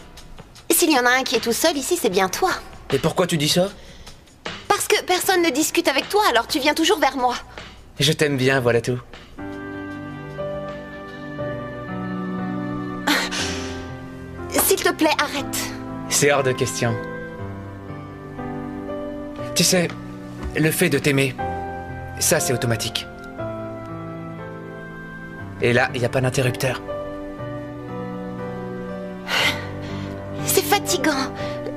S'il y en a un qui est tout seul ici, c'est bien toi. Et pourquoi tu dis ça? Parce que personne ne discute avec toi, alors tu viens toujours vers moi. Je t'aime bien, voilà tout. S'il te plaît, arrête. C'est hors de question. Tu sais, le fait de t'aimer, ça c'est automatique. Et là, il n'y a pas d'interrupteur. C'est fatigant.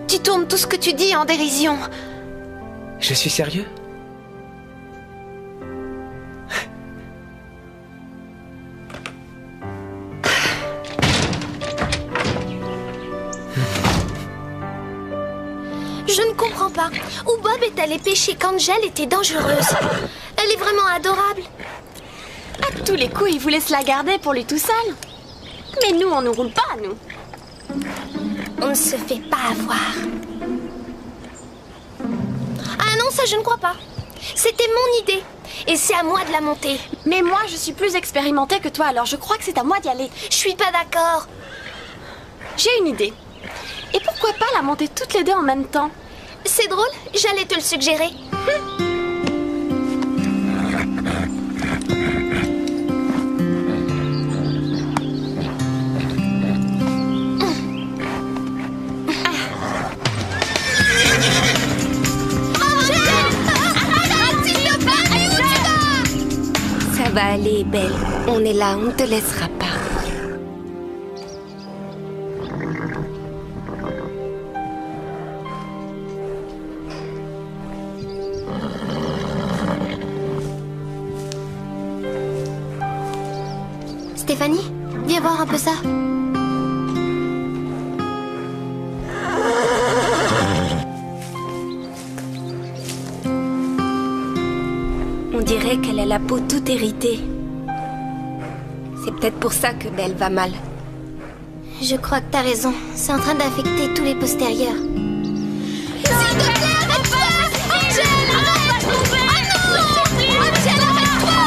Tu tournes tout ce que tu dis en dérision. Je suis sérieux? Je ne comprends pas. Où Bob est allé pêcher qu'Angèle était dangereuse. Elle est vraiment adorable. À tous les coups, il vous laisse la garder pour lui tout seul. Mais nous, on nous roule pas, nous. On ne se fait pas avoir. Ah non, ça je ne crois pas. C'était mon idée. Et c'est à moi de la monter. Mais moi, je suis plus expérimentée que toi, alors je crois que c'est à moi d'y aller. Je suis pas d'accord. J'ai une idée. Et pourquoi pas la monter toutes les deux en même temps? C'est drôle, j'allais te le suggérer. Angèle, s'il te plaît. va aller, Belle. On est là, on ne te laissera pas. Stéphanie, viens voir un peu ça. On dirait qu'elle a la peau toute héritée. C'est peut-être pour ça que Belle va mal. Je crois que t'as raison. C'est en train d'affecter tous les postérieurs. S'il te plaît, arrête-toi! Angel, arrête! Angel, arrête-toi!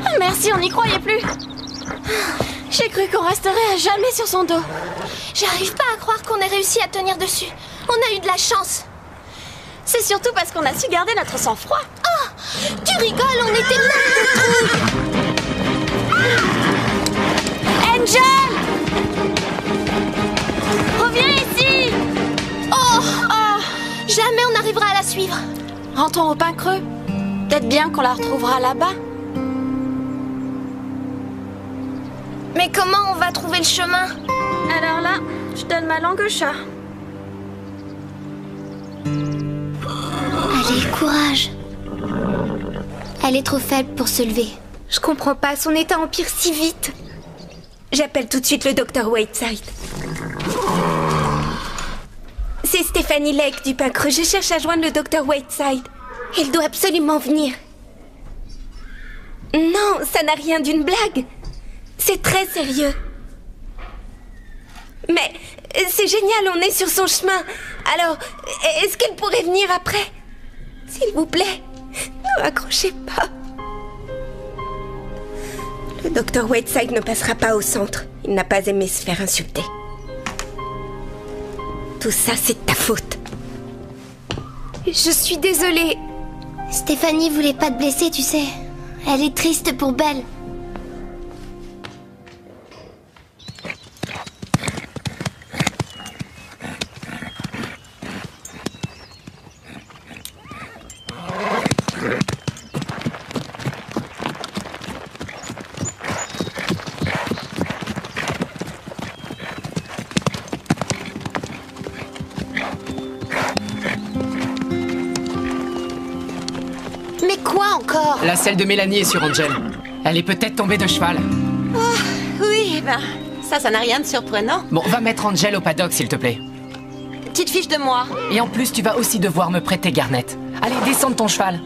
Ah, merci, on n'y croyait plus. J'ai cru qu'on resterait à jamais sur son dos. J'arrive pas à croire qu'on ait réussi à tenir dessus. On a eu de la chance. C'est surtout parce qu'on a su garder notre sang-froid. Oh, tu rigoles, on était plein de trouille. Angel! Reviens ici! Oh, jamais on n'arrivera à la suivre. Rentrons au Pin Creux. Peut-être bien qu'on la retrouvera là-bas. Mais comment on va trouver le chemin? Alors là, je donne ma langue au chat. Allez, courage. Elle est trop faible pour se lever. Je comprends pas, son état empire si vite. J'appelle tout de suite le docteur Whiteside. C'est Stéphanie Lake du Pin Creux. Je cherche à joindre le docteur Whiteside. Il doit absolument venir. Non, ça n'a rien d'une blague. C'est très sérieux. Mais c'est génial, on est sur son chemin. Alors, est-ce qu'elle pourrait venir après? S'il vous plaît, ne raccrochez pas. Le docteur Whiteside ne passera pas au centre. Il n'a pas aimé se faire insulter. Tout ça, c'est de ta faute. Je suis désolée. Stéphanie voulait pas te blesser, tu sais. Elle est triste pour Belle. Mais quoi encore? La selle de Mélanie est sur Angel. Elle est peut-être tombée de cheval. Oh, oui, ben, ça n'a rien de surprenant. Bon, va mettre Angel au paddock, s'il te plaît. Petite fiche de moi. Et en plus, tu vas aussi devoir me prêter Garnet. Allez, descends de ton cheval.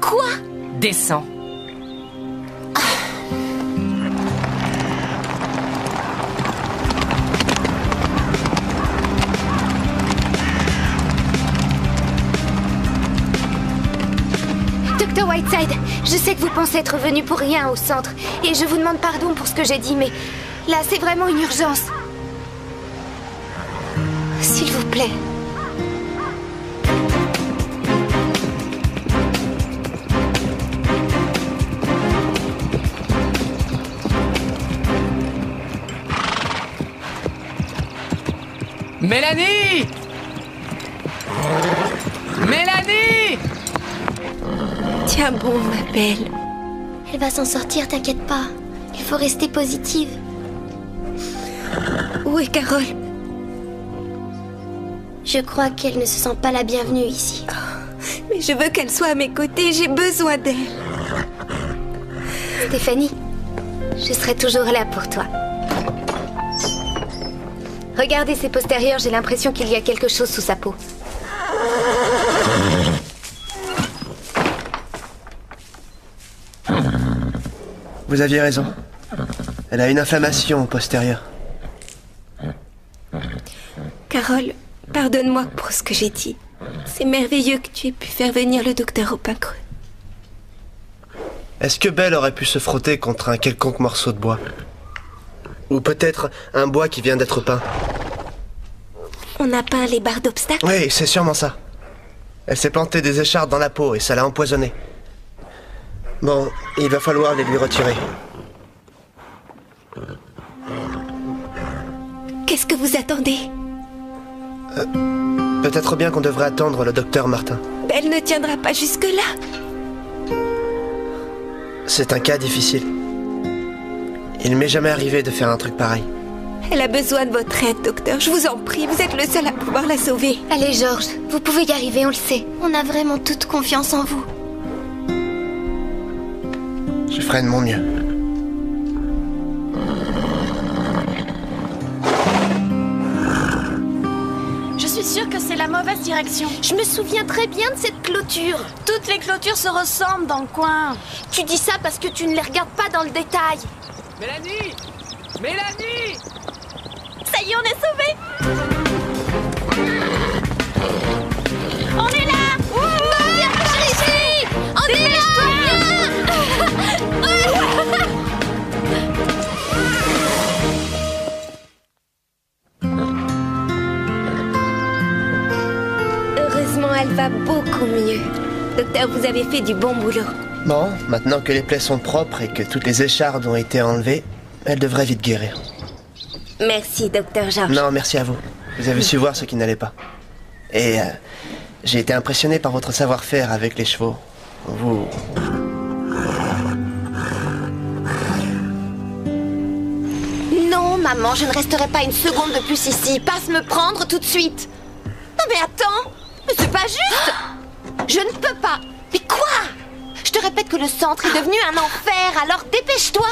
Quoi? Descends. Dr. Whiteside, je sais que vous pensez être venu pour rien au centre. Et je vous demande pardon pour ce que j'ai dit, mais là, c'est vraiment une urgence. S'il vous plaît. Mélanie! Mélanie! Tiens bon, ma belle. Elle va s'en sortir, t'inquiète pas. Il faut rester positive. Où est Carole? Je crois qu'elle ne se sent pas la bienvenue ici. Mais je veux qu'elle soit à mes côtés, j'ai besoin d'elle. Stéphanie, je serai toujours là pour toi. Regardez ses postérieurs, j'ai l'impression qu'il y a quelque chose sous sa peau. Vous aviez raison. Elle a une inflammation postérieure. Carole, pardonne-moi pour ce que j'ai dit. C'est merveilleux que tu aies pu faire venir le docteur au Pin Creux. Est-ce que Belle aurait pu se frotter contre un quelconque morceau de bois? Ou peut-être un bois qui vient d'être peint? On a peint les barres d'obstacles? Oui, c'est sûrement ça. Elle s'est plantée des écharpes dans la peau et ça l'a empoisonnée. Bon, il va falloir les lui retirer. Qu'est-ce que vous attendez? Peut-être bien qu'on devrait attendre le docteur Martin. Belle ne tiendra pas jusque-là. C'est un cas difficile. Il m'est jamais arrivé de faire un truc pareil. Elle a besoin de votre aide, docteur. Je vous en prie, vous êtes le seul à pouvoir la sauver. Allez, George, vous pouvez y arriver, on le sait. On a vraiment toute confiance en vous. Je ferai de mon mieux. Je suis sûre que c'est la mauvaise direction. Je me souviens très bien de cette clôture. Toutes les clôtures se ressemblent dans le coin. Tu dis ça parce que tu ne les regardes pas dans le détail. Mélanie! Mélanie! Ça y est, on est sauvés. On est là. Viens par ici. On est là. Heureusement, elle va beaucoup mieux. Docteur, vous avez fait du bon boulot. Bon, maintenant que les plaies sont propres et que toutes les échardes ont été enlevées, elle devrait vite guérir. Merci, docteur George. Non, merci à vous. Vous avez su voir ce qui n'allait pas. Et j'ai été impressionné par votre savoir-faire avec les chevaux. Vous... Non, maman, je ne resterai pas une seconde de plus ici. Passe me prendre tout de suite. Non mais attends, mais c'est pas juste. Je ne peux pas. Mais quoi? Je te répète que le centre est devenu un enfer, alors dépêche-toi.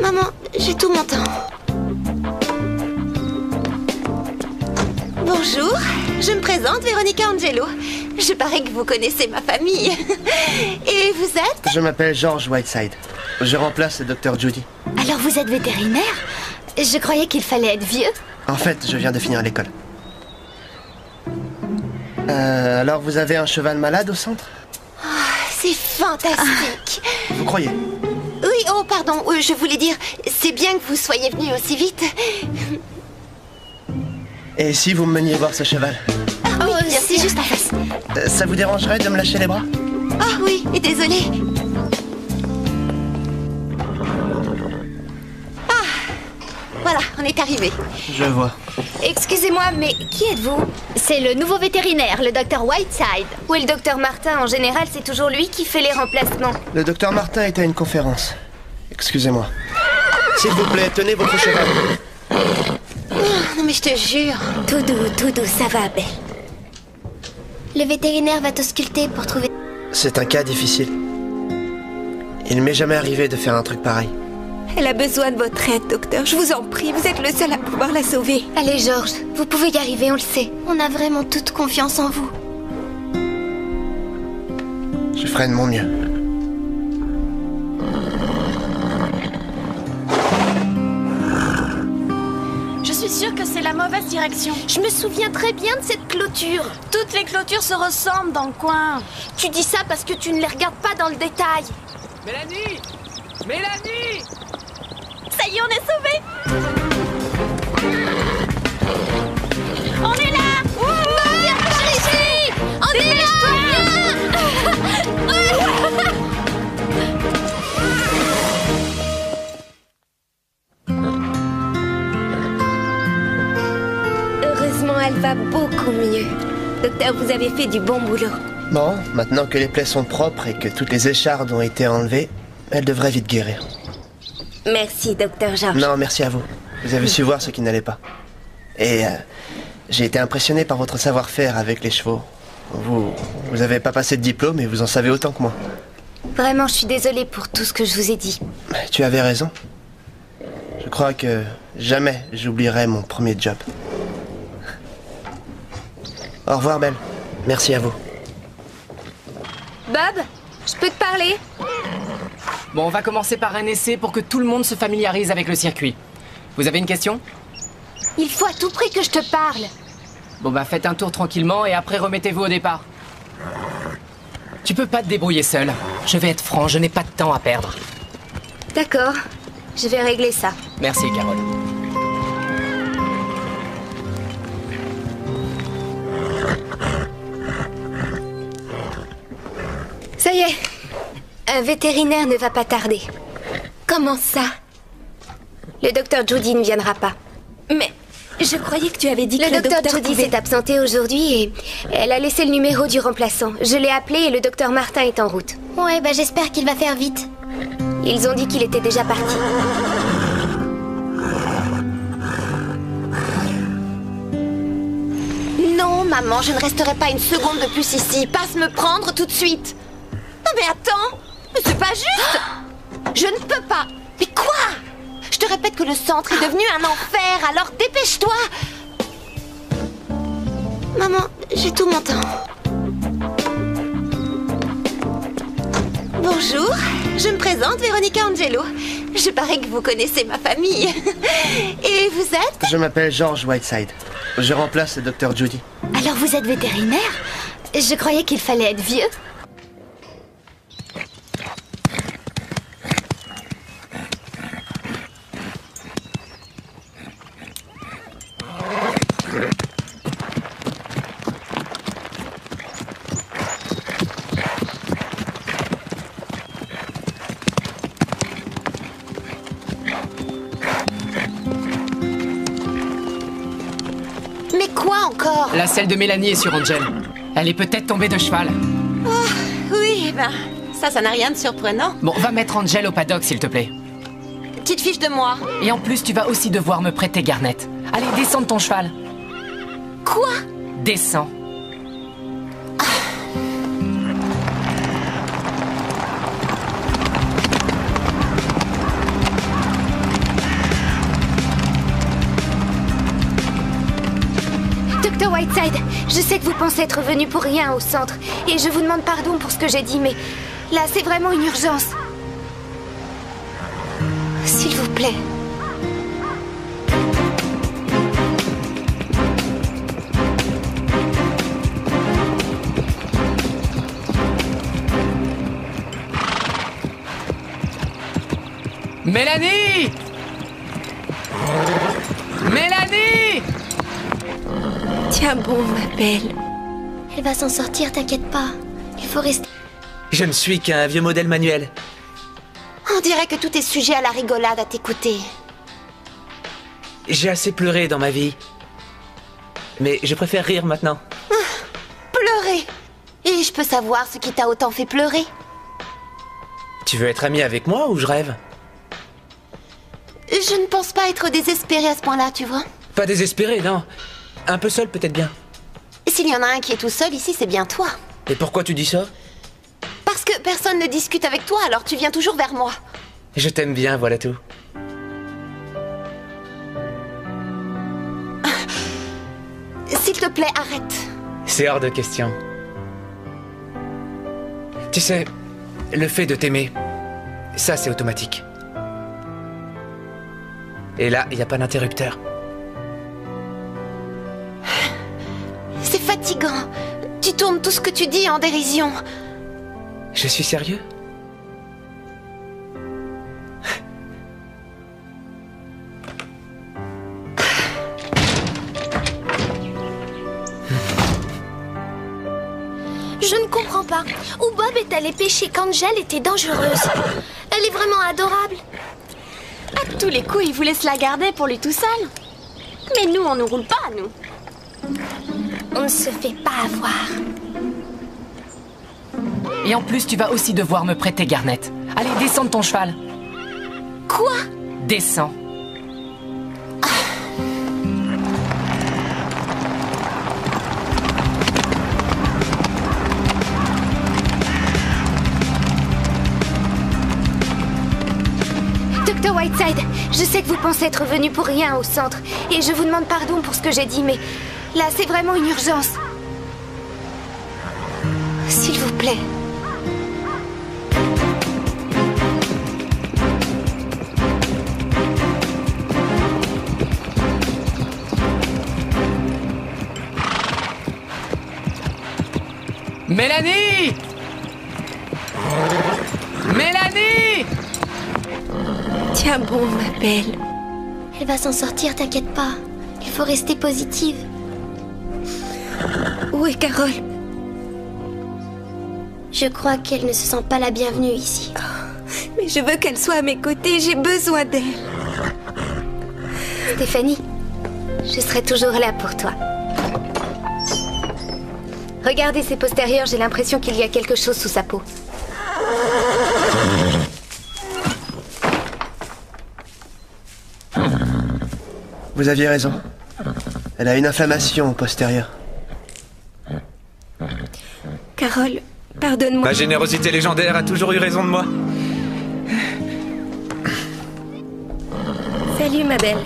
Maman, j'ai tout mon temps. Bonjour, je me présente, Véronica Angelo. Je parie que vous connaissez ma famille. Et vous êtes? Je m'appelle George Whiteside. Je remplace le docteur Judy. Alors vous êtes vétérinaire? Je croyais qu'il fallait être vieux. En fait, je viens de finir l'école. Alors vous avez un cheval malade au centre? C'est fantastique. Vous croyez? Oui, oh pardon, je voulais dire, c'est bien que vous soyez venu aussi vite. Et si vous me meniez voir ce cheval? Ah oui, bien c'est sûr. juste en face. Ça vous dérangerait de me lâcher les bras? Ah oui, et désolée. Ah, voilà, on est arrivé. Je vois. Excusez-moi, mais qui êtes-vous? C'est le nouveau vétérinaire, le docteur Whiteside. Oui, le docteur Martin, en général, c'est toujours lui qui fait les remplacements. Le docteur Martin est à une conférence. Excusez-moi. S'il vous plaît, tenez votre cheval. Non mais je te jure. Tout doux, ça va, Belle. Le vétérinaire va t'ausculter pour trouver... C'est un cas difficile. Il m'est jamais arrivé de faire un truc pareil. Elle a besoin de votre aide, docteur. Je vous en prie, vous êtes le seul à pouvoir la sauver. Allez, George, vous pouvez y arriver, on le sait. On a vraiment toute confiance en vous. Je ferai de mon mieux. Je suis sûre que c'est la mauvaise direction. Je me souviens très bien de cette clôture. Toutes les clôtures se ressemblent dans le coin. Tu dis ça parce que tu ne les regardes pas dans le détail. Mélanie! Mélanie! Ça y est, on est sauvés. On est là. Viens par ici. On est là. Heureusement, elle va beaucoup mieux. Docteur, vous avez fait du bon boulot. Bon, maintenant que les plaies sont propres et que toutes les échardes ont été enlevées, elle devrait vite guérir. Merci, docteur George. Non, merci à vous. Vous avez su voir ce qui n'allait pas. Et j'ai été impressionné par votre savoir-faire avec les chevaux. Vous avez pas passé de diplôme et vous en savez autant que moi. Vraiment, je suis désolée pour tout ce que je vous ai dit. Mais tu avais raison. Je crois que jamais j'oublierai mon premier job. Au revoir, Belle. Merci à vous. Bob, je peux te parler? Bon, on va commencer par un essai pour que tout le monde se familiarise avec le circuit. Vous avez une question? Il faut à tout prix que je te parle. Bon bah faites un tour tranquillement et après remettez-vous au départ. Tu peux pas te débrouiller seul. Je vais être franc, je n'ai pas de temps à perdre. D'accord, je vais régler ça. Merci, Carole. Ça y est, un vétérinaire ne va pas tarder. Comment ça? Le docteur Judy ne viendra pas. Mais Je croyais que tu avais dit que Le docteur Jody pouvait... s'est absenté aujourd'hui et elle a laissé le numéro du remplaçant. Je l'ai appelé et le docteur Martin est en route. Ouais, bah j'espère qu'il va faire vite. Ils ont dit qu'il était déjà parti. Non, maman, je ne resterai pas une seconde de plus ici. Passe me prendre tout de suite. Non mais attends, mais c'est pas juste. Je ne peux pas. Mais quoi? Je te répète que le centre est devenu un enfer, alors dépêche-toi. Maman, j'ai tout mon temps. Bonjour, je me présente, Véronica Angelo. Je parie que vous connaissez ma famille. Et vous êtes? Je m'appelle George Whiteside. Je remplace le docteur Judy. Alors vous êtes vétérinaire? Je croyais qu'il fallait être vieux. Mais quoi encore? La selle de Mélanie est sur Angel. Elle est peut-être tombée de cheval. Oui, ben, ça n'a rien de surprenant. Bon, va mettre Angel au paddock, s'il te plaît. Petite fiche de moi. Et en plus, tu vas aussi devoir me prêter Garnet. Allez, descends de ton cheval. Quoi? Descends. Dr. Whiteside, je sais que vous pensez être venu pour rien au centre. Et je vous demande pardon pour ce que j'ai dit, mais là, c'est vraiment une urgence. S'il vous plaît. Mélanie! Mélanie! Tiens bon, ma belle. Elle va s'en sortir, t'inquiète pas. Il faut rester... Je ne suis qu'un vieux modèle manuel. On dirait que tout est sujet à la rigolade à t'écouter. J'ai assez pleuré dans ma vie. Mais je préfère rire maintenant. Pleurer. Et je peux savoir ce qui t'a autant fait pleurer? Tu veux être ami avec moi ou je rêve? Je ne pense pas être désespérée à ce point-là, tu vois. Pas désespéré, non. Un peu seul peut-être bien. S'il y en a un qui est tout seul ici, c'est bien toi. Et pourquoi tu dis ça? Parce que personne ne discute avec toi, alors tu viens toujours vers moi. Je t'aime bien, voilà tout. S'il te plaît, arrête. C'est hors de question. Tu sais, le fait de t'aimer, ça c'est automatique. Et là, il n'y a pas d'interrupteur. C'est fatigant. Tu tournes tout ce que tu dis en dérision. Je suis sérieux? Je ne comprends pas. Où Bob est allé pêcher qu'Angel était dangereuse. Elle est vraiment adorable. À tous les coups, il vous laisse la garder pour lui tout seul. Mais nous, on nous roule pas, nous. On ne se fait pas avoir. Et en plus, tu vas aussi devoir me prêter Garnet. Allez, descends de ton cheval. Quoi? Descends. Dr. Whiteside, je sais que vous pensez être venu pour rien au centre. Et je vous demande pardon pour ce que j'ai dit, mais là, c'est vraiment une urgence. S'il vous plaît. Mélanie! Mélanie! Tiens bon, ma belle. Elle va s'en sortir, t'inquiète pas. Il faut rester positive. Où est Carole? Je crois qu'elle ne se sent pas la bienvenue ici. Mais je veux qu'elle soit à mes côtés, j'ai besoin d'elle. Stéphanie, Je serai toujours là pour toi. Regardez ses postérieurs, j'ai l'impression qu'il y a quelque chose sous sa peau. Vous aviez raison. Elle a une inflammation au postérieur. Carole, pardonne-moi. Ma générosité légendaire a toujours eu raison de moi. Salut, ma belle.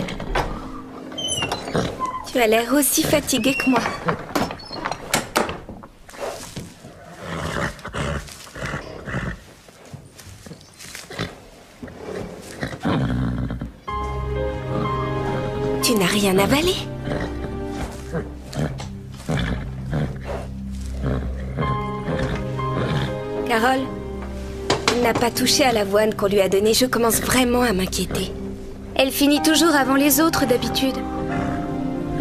Tu as l'air aussi fatiguée que moi. Tu n'as rien avalé. Carole, elle n'a pas touché à l'avoine qu'on lui a donnée. Je commence vraiment à m'inquiéter. Elle finit toujours avant les autres d'habitude.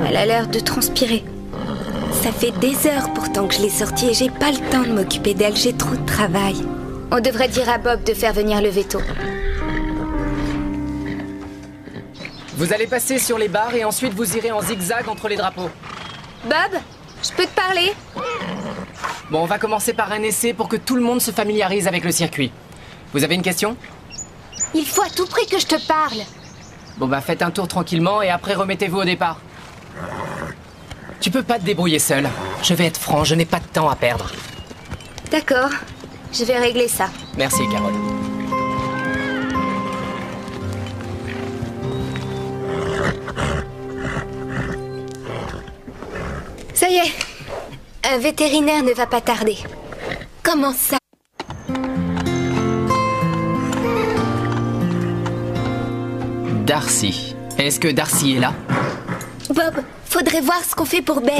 Elle a l'air de transpirer. Ça fait des heures pourtant que je l'ai sortie et j'ai pas le temps de m'occuper d'elle. J'ai trop de travail. On devrait dire à Bob de faire venir le veto. Vous allez passer sur les barres et ensuite vous irez en zigzag entre les drapeaux. Bob, je peux te parler? Bon, on va commencer par un essai pour que tout le monde se familiarise avec le circuit. Vous avez une question? Il faut à tout prix que je te parle. Bon bah faites un tour tranquillement et après remettez-vous au départ. Tu peux pas te débrouiller seul. Je vais être franc, je n'ai pas de temps à perdre. D'accord, je vais régler ça. Merci, Carole. Ça y est, un vétérinaire ne va pas tarder. Comment ça? Darcy. Est-ce que Darcy est là? Bob, faudrait voir ce qu'on fait pour Belle.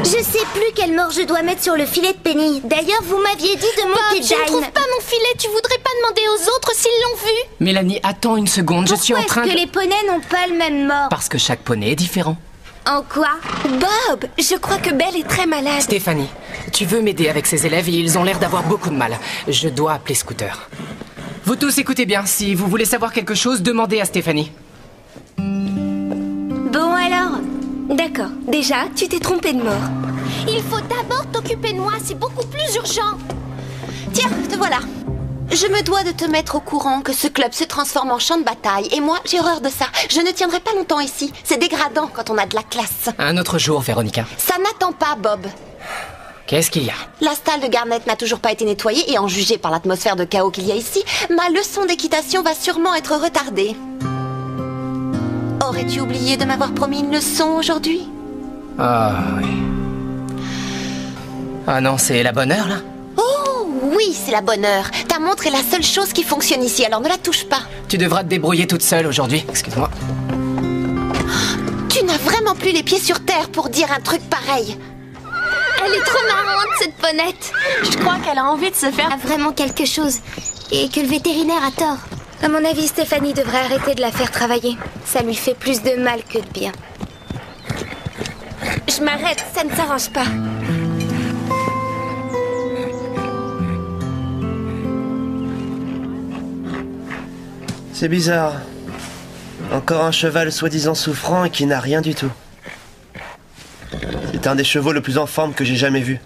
Je sais plus quelle mort je dois mettre sur le filet de Penny. D'ailleurs, vous m'aviez dit de monter Je ne trouve pas mon filet. Tu voudrais pas demander aux autres s'ils l'ont vu? Mélanie, attends une seconde, je suis en train Pourquoi de... est-ce que les poneys n'ont pas le même mort? Parce que chaque poney est différent. En quoi? Bob, je crois que Belle est très malade. Stéphanie, tu veux m'aider avec ces élèves et ils ont l'air d'avoir beaucoup de mal. Je dois appeler Scooter. Vous tous écoutez bien, si vous voulez savoir quelque chose, demandez à Stéphanie. Bon alors. D'accord, déjà, tu t'es trompé de mort. Il faut d'abord t'occuper de moi, c'est beaucoup plus urgent. Tiens, te voilà. Je me dois de te mettre au courant que ce club se transforme en champ de bataille. Et moi, j'ai horreur de ça. Je ne tiendrai pas longtemps ici. C'est dégradant quand on a de la classe. Un autre jour, Véronica. Ça n'attend pas, Bob. Qu'est-ce qu'il y a? La stalle de Garnet n'a toujours pas été nettoyée et en juger par l'atmosphère de chaos qu'il y a ici, ma leçon d'équitation va sûrement être retardée. Aurais-tu oublié de m'avoir promis une leçon aujourd'hui? Ah oui. Ah non, c'est la bonne heure là? Oh oui, c'est la bonne heure. Ta montre est la seule chose qui fonctionne ici, alors ne la touche pas. Tu devras te débrouiller toute seule aujourd'hui. Excuse-moi. Tu n'as vraiment plus les pieds sur terre pour dire un truc pareil. Elle est trop marrante, cette ponette. Je crois qu'elle a envie de se faire... A vraiment quelque chose. Et que le vétérinaire a tort. À mon avis, Stéphanie devrait arrêter de la faire travailler. Ça lui fait plus de mal que de bien. Je m'arrête, ça ne s'arrange pas. C'est bizarre. Encore un cheval soi-disant souffrant et qui n'a rien du tout. C'est un des chevaux le plus en forme que j'ai jamais vu.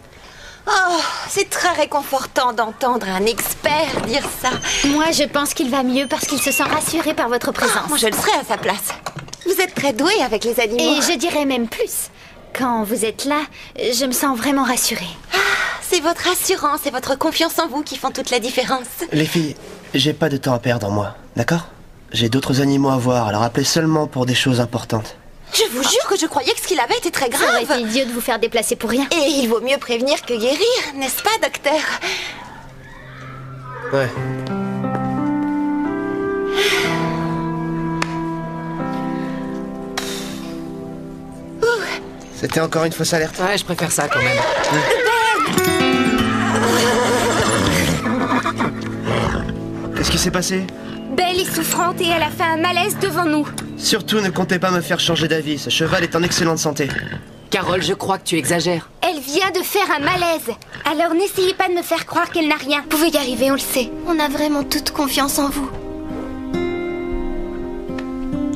Oh, c'est très réconfortant d'entendre un expert dire ça. Moi, je pense qu'il va mieux parce qu'il se sent rassuré par votre présence. Moi, je le serais à sa place. Vous êtes très doué avec les animaux. Et je dirais même plus. Quand vous êtes là, je me sens vraiment rassurée. C'est votre assurance et votre confiance en vous qui font toute la différence. Les filles, j'ai pas de temps à perdre, moi. D'accord? J'ai d'autres animaux à voir, alors appelez seulement pour des choses importantes. Je vous jure que je croyais que ce qu'il avait était très grave. Ça aurait été idiot de vous faire déplacer pour rien. Et il vaut mieux prévenir que guérir, n'est-ce pas, docteur? Ouais. C'était encore une fausse alerte. Ouais, je préfère ça quand même. Qu'est-ce qui s'est passé? Belle est souffrante et elle a fait un malaise devant nous. Surtout, ne comptez pas me faire changer d'avis. Ce cheval est en excellente santé. Carole, je crois que tu exagères. Elle vient de faire un malaise. Alors n'essayez pas de me faire croire qu'elle n'a rien. Vous pouvez y arriver, on le sait. On a vraiment toute confiance en vous.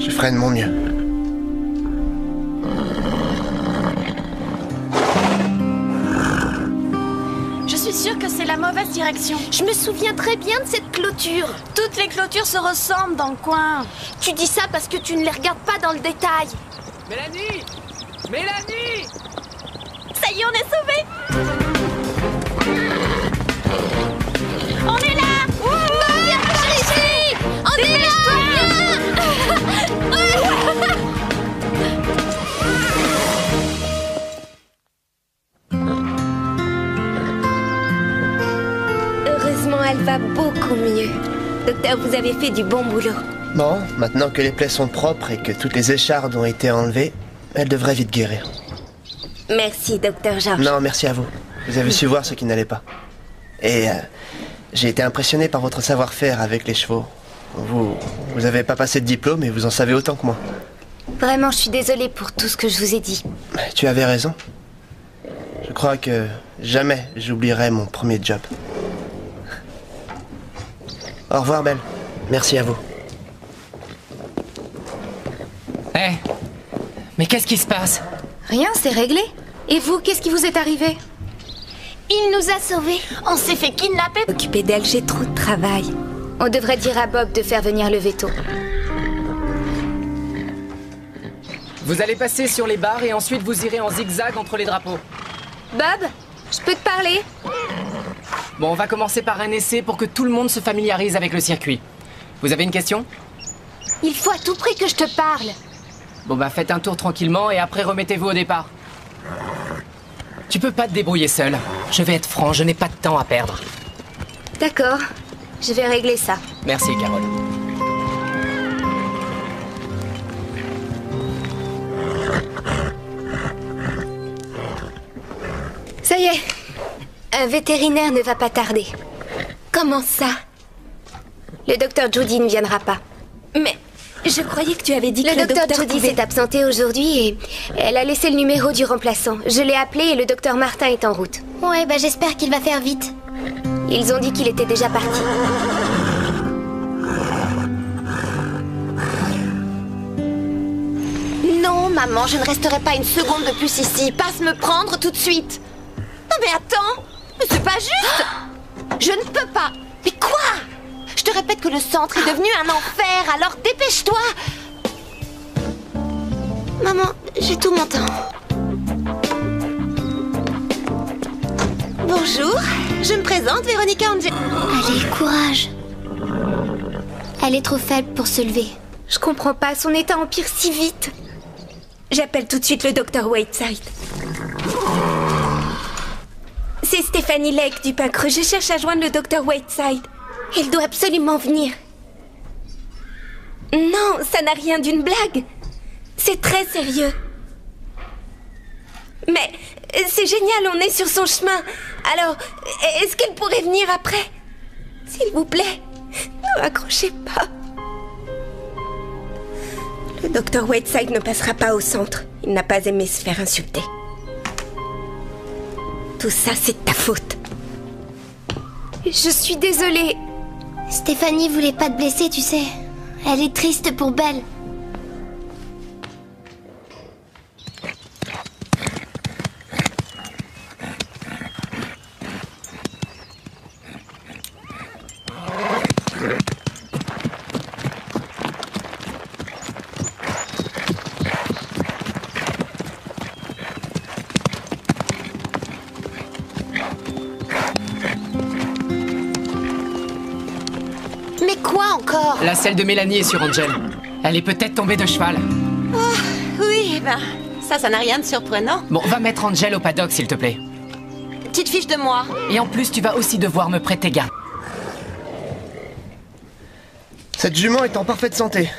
Je ferai de mon mieux. sûre que c'est la mauvaise direction. Je me souviens très bien de cette clôture. Toutes les clôtures se ressemblent dans le coin. Tu dis ça parce que tu ne les regardes pas dans le détail. Mélanie! Mélanie! Ça y est, on est sauvés. On est là. Viens par ici. On est là. Heureusement, elle va beaucoup mieux. Docteur, vous avez fait du bon boulot. Bon, maintenant que les plaies sont propres et que toutes les échardes ont été enlevées, elle devrait vite guérir. Merci, Docteur George. Non, merci à vous. Vous avez su voir ce qui n'allait pas. Et j'ai été impressionné par votre savoir-faire avec les chevaux. Vous avez pas passé de diplôme et vous en savez autant que moi. Vraiment, je suis désolée pour tout ce que je vous ai dit. Tu avais raison. Je crois que jamais j'oublierai mon premier job. Au revoir, Belle. Merci à vous. Hé! Mais qu'est-ce qui se passe? Rien, c'est réglé. Et vous, qu'est-ce qui vous est arrivé? Il nous a sauvés. On s'est fait kidnapper. Occupée d'elle, j'ai trop de travail. On devrait dire à Bob de faire venir le veto. Vous allez passer sur les barres et ensuite vous irez en zigzag entre les drapeaux. Bob, je peux te parler? Bon, on va commencer par un essai pour que tout le monde se familiarise avec le circuit. Vous avez une question? Il faut à tout prix que je te parle. Bon bah faites un tour tranquillement et après remettez-vous au départ. Tu peux pas te débrouiller seul. Je vais être franc, je n'ai pas de temps à perdre. D'accord, je vais régler ça. Merci, Carole. Ça y est, un vétérinaire ne va pas tarder. Comment ça? Le docteur Judy ne viendra pas. Mais je croyais que tu avais dit que Le docteur Judy pouvait... s'est absenté aujourd'hui et elle a laissé le numéro du remplaçant. Je l'ai appelé et le docteur Martin est en route. Ouais, bah j'espère qu'il va faire vite. Ils ont dit qu'il était déjà parti. Non, maman, je ne resterai pas une seconde de plus ici. Passe me prendre tout de suite. Non mais attends, mais c'est pas juste. Je ne peux pas. Mais quoi? Je te répète que le centre est devenu un enfer, alors dépêche-toi. Maman, j'ai tout mon temps. Bonjour, je me présente, Véronica Angel. Allez, courage. Elle est trop faible pour se lever. Je comprends pas, son état empire si vite. J'appelle tout de suite le docteur Whiteside. C'est Stéphanie Lake du Pain Creux. Je cherche à joindre le docteur Whiteside. Elle doit absolument venir. Non, ça n'a rien d'une blague. C'est très sérieux. Mais c'est génial, on est sur son chemin. Alors, est-ce qu'elle pourrait venir après? S'il vous plaît, ne raccrochez pas. Le docteur Whiteside ne passera pas au centre. Il n'a pas aimé se faire insulter. Tout ça, c'est de ta faute. Je suis désolée. Stéphanie voulait pas te blesser, tu sais. Elle est triste pour Belle. Mais quoi encore? La selle de Mélanie est sur Angel. Elle est peut-être tombée de cheval. Oui, ben, ça n'a rien de surprenant. Bon, va mettre Angel au paddock, s'il te plaît. Petite fiche de moi. Et en plus, tu vas aussi devoir me prêter garde. Cette jument est en parfaite santé.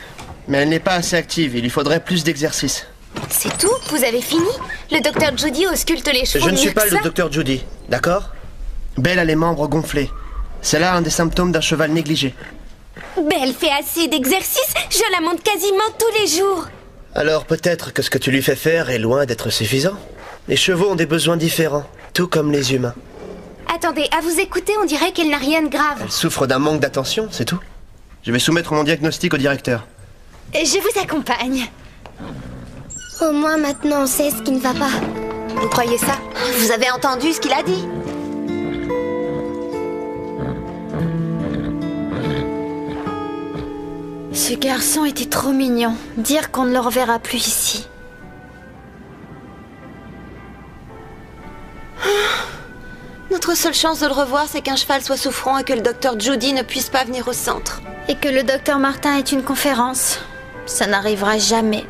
Mais elle n'est pas assez active, il lui faudrait plus d'exercice. C'est tout? Vous avez fini? Le docteur Judy ausculte les chevaux. Je ne suis mieux pas que le ça? docteur Judy, d'accord? Belle a les membres gonflés. C'est là un des symptômes d'un cheval négligé. Belle fait assez d'exercice. Je la monte quasiment tous les jours. Alors peut-être que ce que tu lui fais faire est loin d'être suffisant. Les chevaux ont des besoins différents, tout comme les humains. Attendez, à vous écouter, on dirait qu'elle n'a rien de grave. Elle souffre d'un manque d'attention, c'est tout. Je vais soumettre mon diagnostic au directeur. Je vous accompagne. Au moins maintenant on sait ce qui ne va pas. Vous croyez ça? Vous avez entendu ce qu'il a dit? Ce garçon était trop mignon. Dire qu'on ne le reverra plus ici. Notre seule chance de le revoir, c'est qu'un cheval soit souffrant et que le docteur Judy ne puisse pas venir au centre. Et que le docteur Martin ait une conférence. Ça n'arrivera jamais.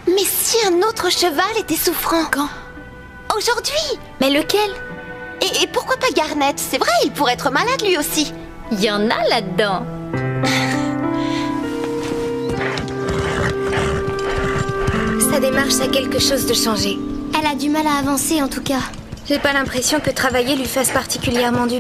Mais si un autre cheval était souffrant? Quand? Aujourd'hui. Mais lequel? Et pourquoi pas Garnet? C'est vrai, il pourrait être malade lui aussi. Il y en a là-dedans. Sa démarche a quelque chose de changé. Elle a du mal à avancer en tout cas. J'ai pas l'impression que travailler lui fasse particulièrement du